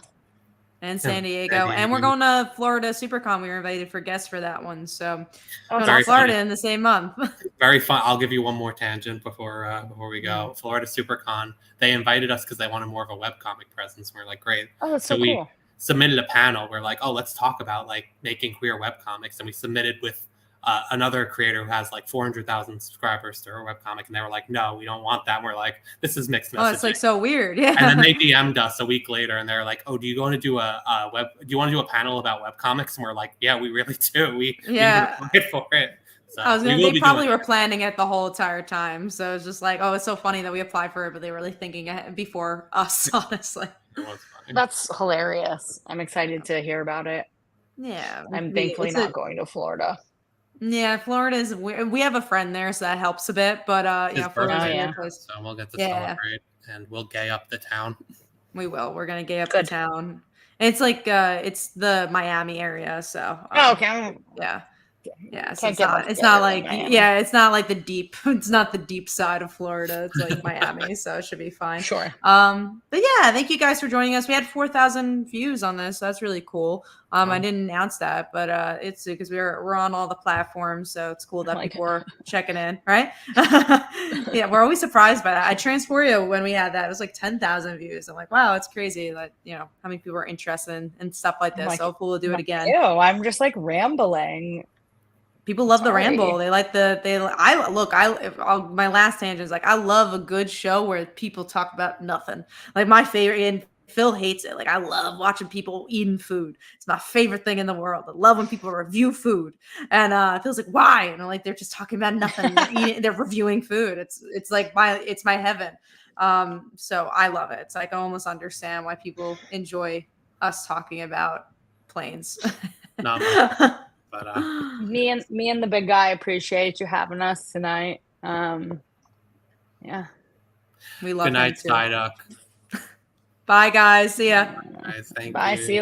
And San Diego. And we're going to Florida SuperCon. We were invited for guests for that one. So going to Florida in the same month. Very fun. I'll give you one more tangent before we go. Florida SuperCon, they invited us because they wanted more of a webcomic presence. We're like, great. Oh, that's so cool. We submitted a panel. We're like, oh, let's talk about like making queer webcomics. And we submitted with another creator who has like 400,000 subscribers to her webcomic, and they were like, no, we don't want that. And we're like, this is mixed messaging. Oh, it's like so weird. Yeah. And then they DM'd us a week later, and they're like, oh, do you want to do a panel about webcomics? And we're like, yeah, we really do. We applied for it. So they probably were planning it the whole entire time. So it's just like, oh, it's so funny that we applied for it, but they were really thinking ahead before us, honestly. It was fine. That's hilarious. I'm excited to hear about it. Yeah. I'm thankfully not going to Florida. Yeah, Florida is weird. We have a friend there, so that helps a bit. But Florida's a weird place. So we'll get to celebrate, and we'll gay up the town. We will. We're gonna gay up the town. It's like it's the Miami area, so okay. Yeah, so it's not like the deep. It's not the deep side of Florida. It's like Miami, so it should be fine. Sure. But yeah, thank you guys for joining us. We had 4,000 views on this. So that's really cool. I didn't announce that, but it's because we're on all the platforms, so it's cool that people are checking in, right? Yeah, we're always surprised by that. I Transphoria when we had that, it was like 10,000 views. I'm like, wow, it's crazy that how many people are interested in stuff like this. So cool to do it again. Ew, I'm just like rambling. People love the ramble. They like my last tangent is like, I love a good show where people talk about nothing. Like my favorite, and Phil hates it. Like I love watching people eating food. It's my favorite thing in the world. I love when people review food. And Phil's like, why? And I'm like, they're just talking about nothing. They're reviewing food. It's like my heaven. So I love it. It's like I almost understand why people enjoy us talking about planes. But me and the big guy appreciate you having us tonight. Yeah. We love good night, Psyduck. Bye guys. See ya. Guys, thank Bye. you. See you.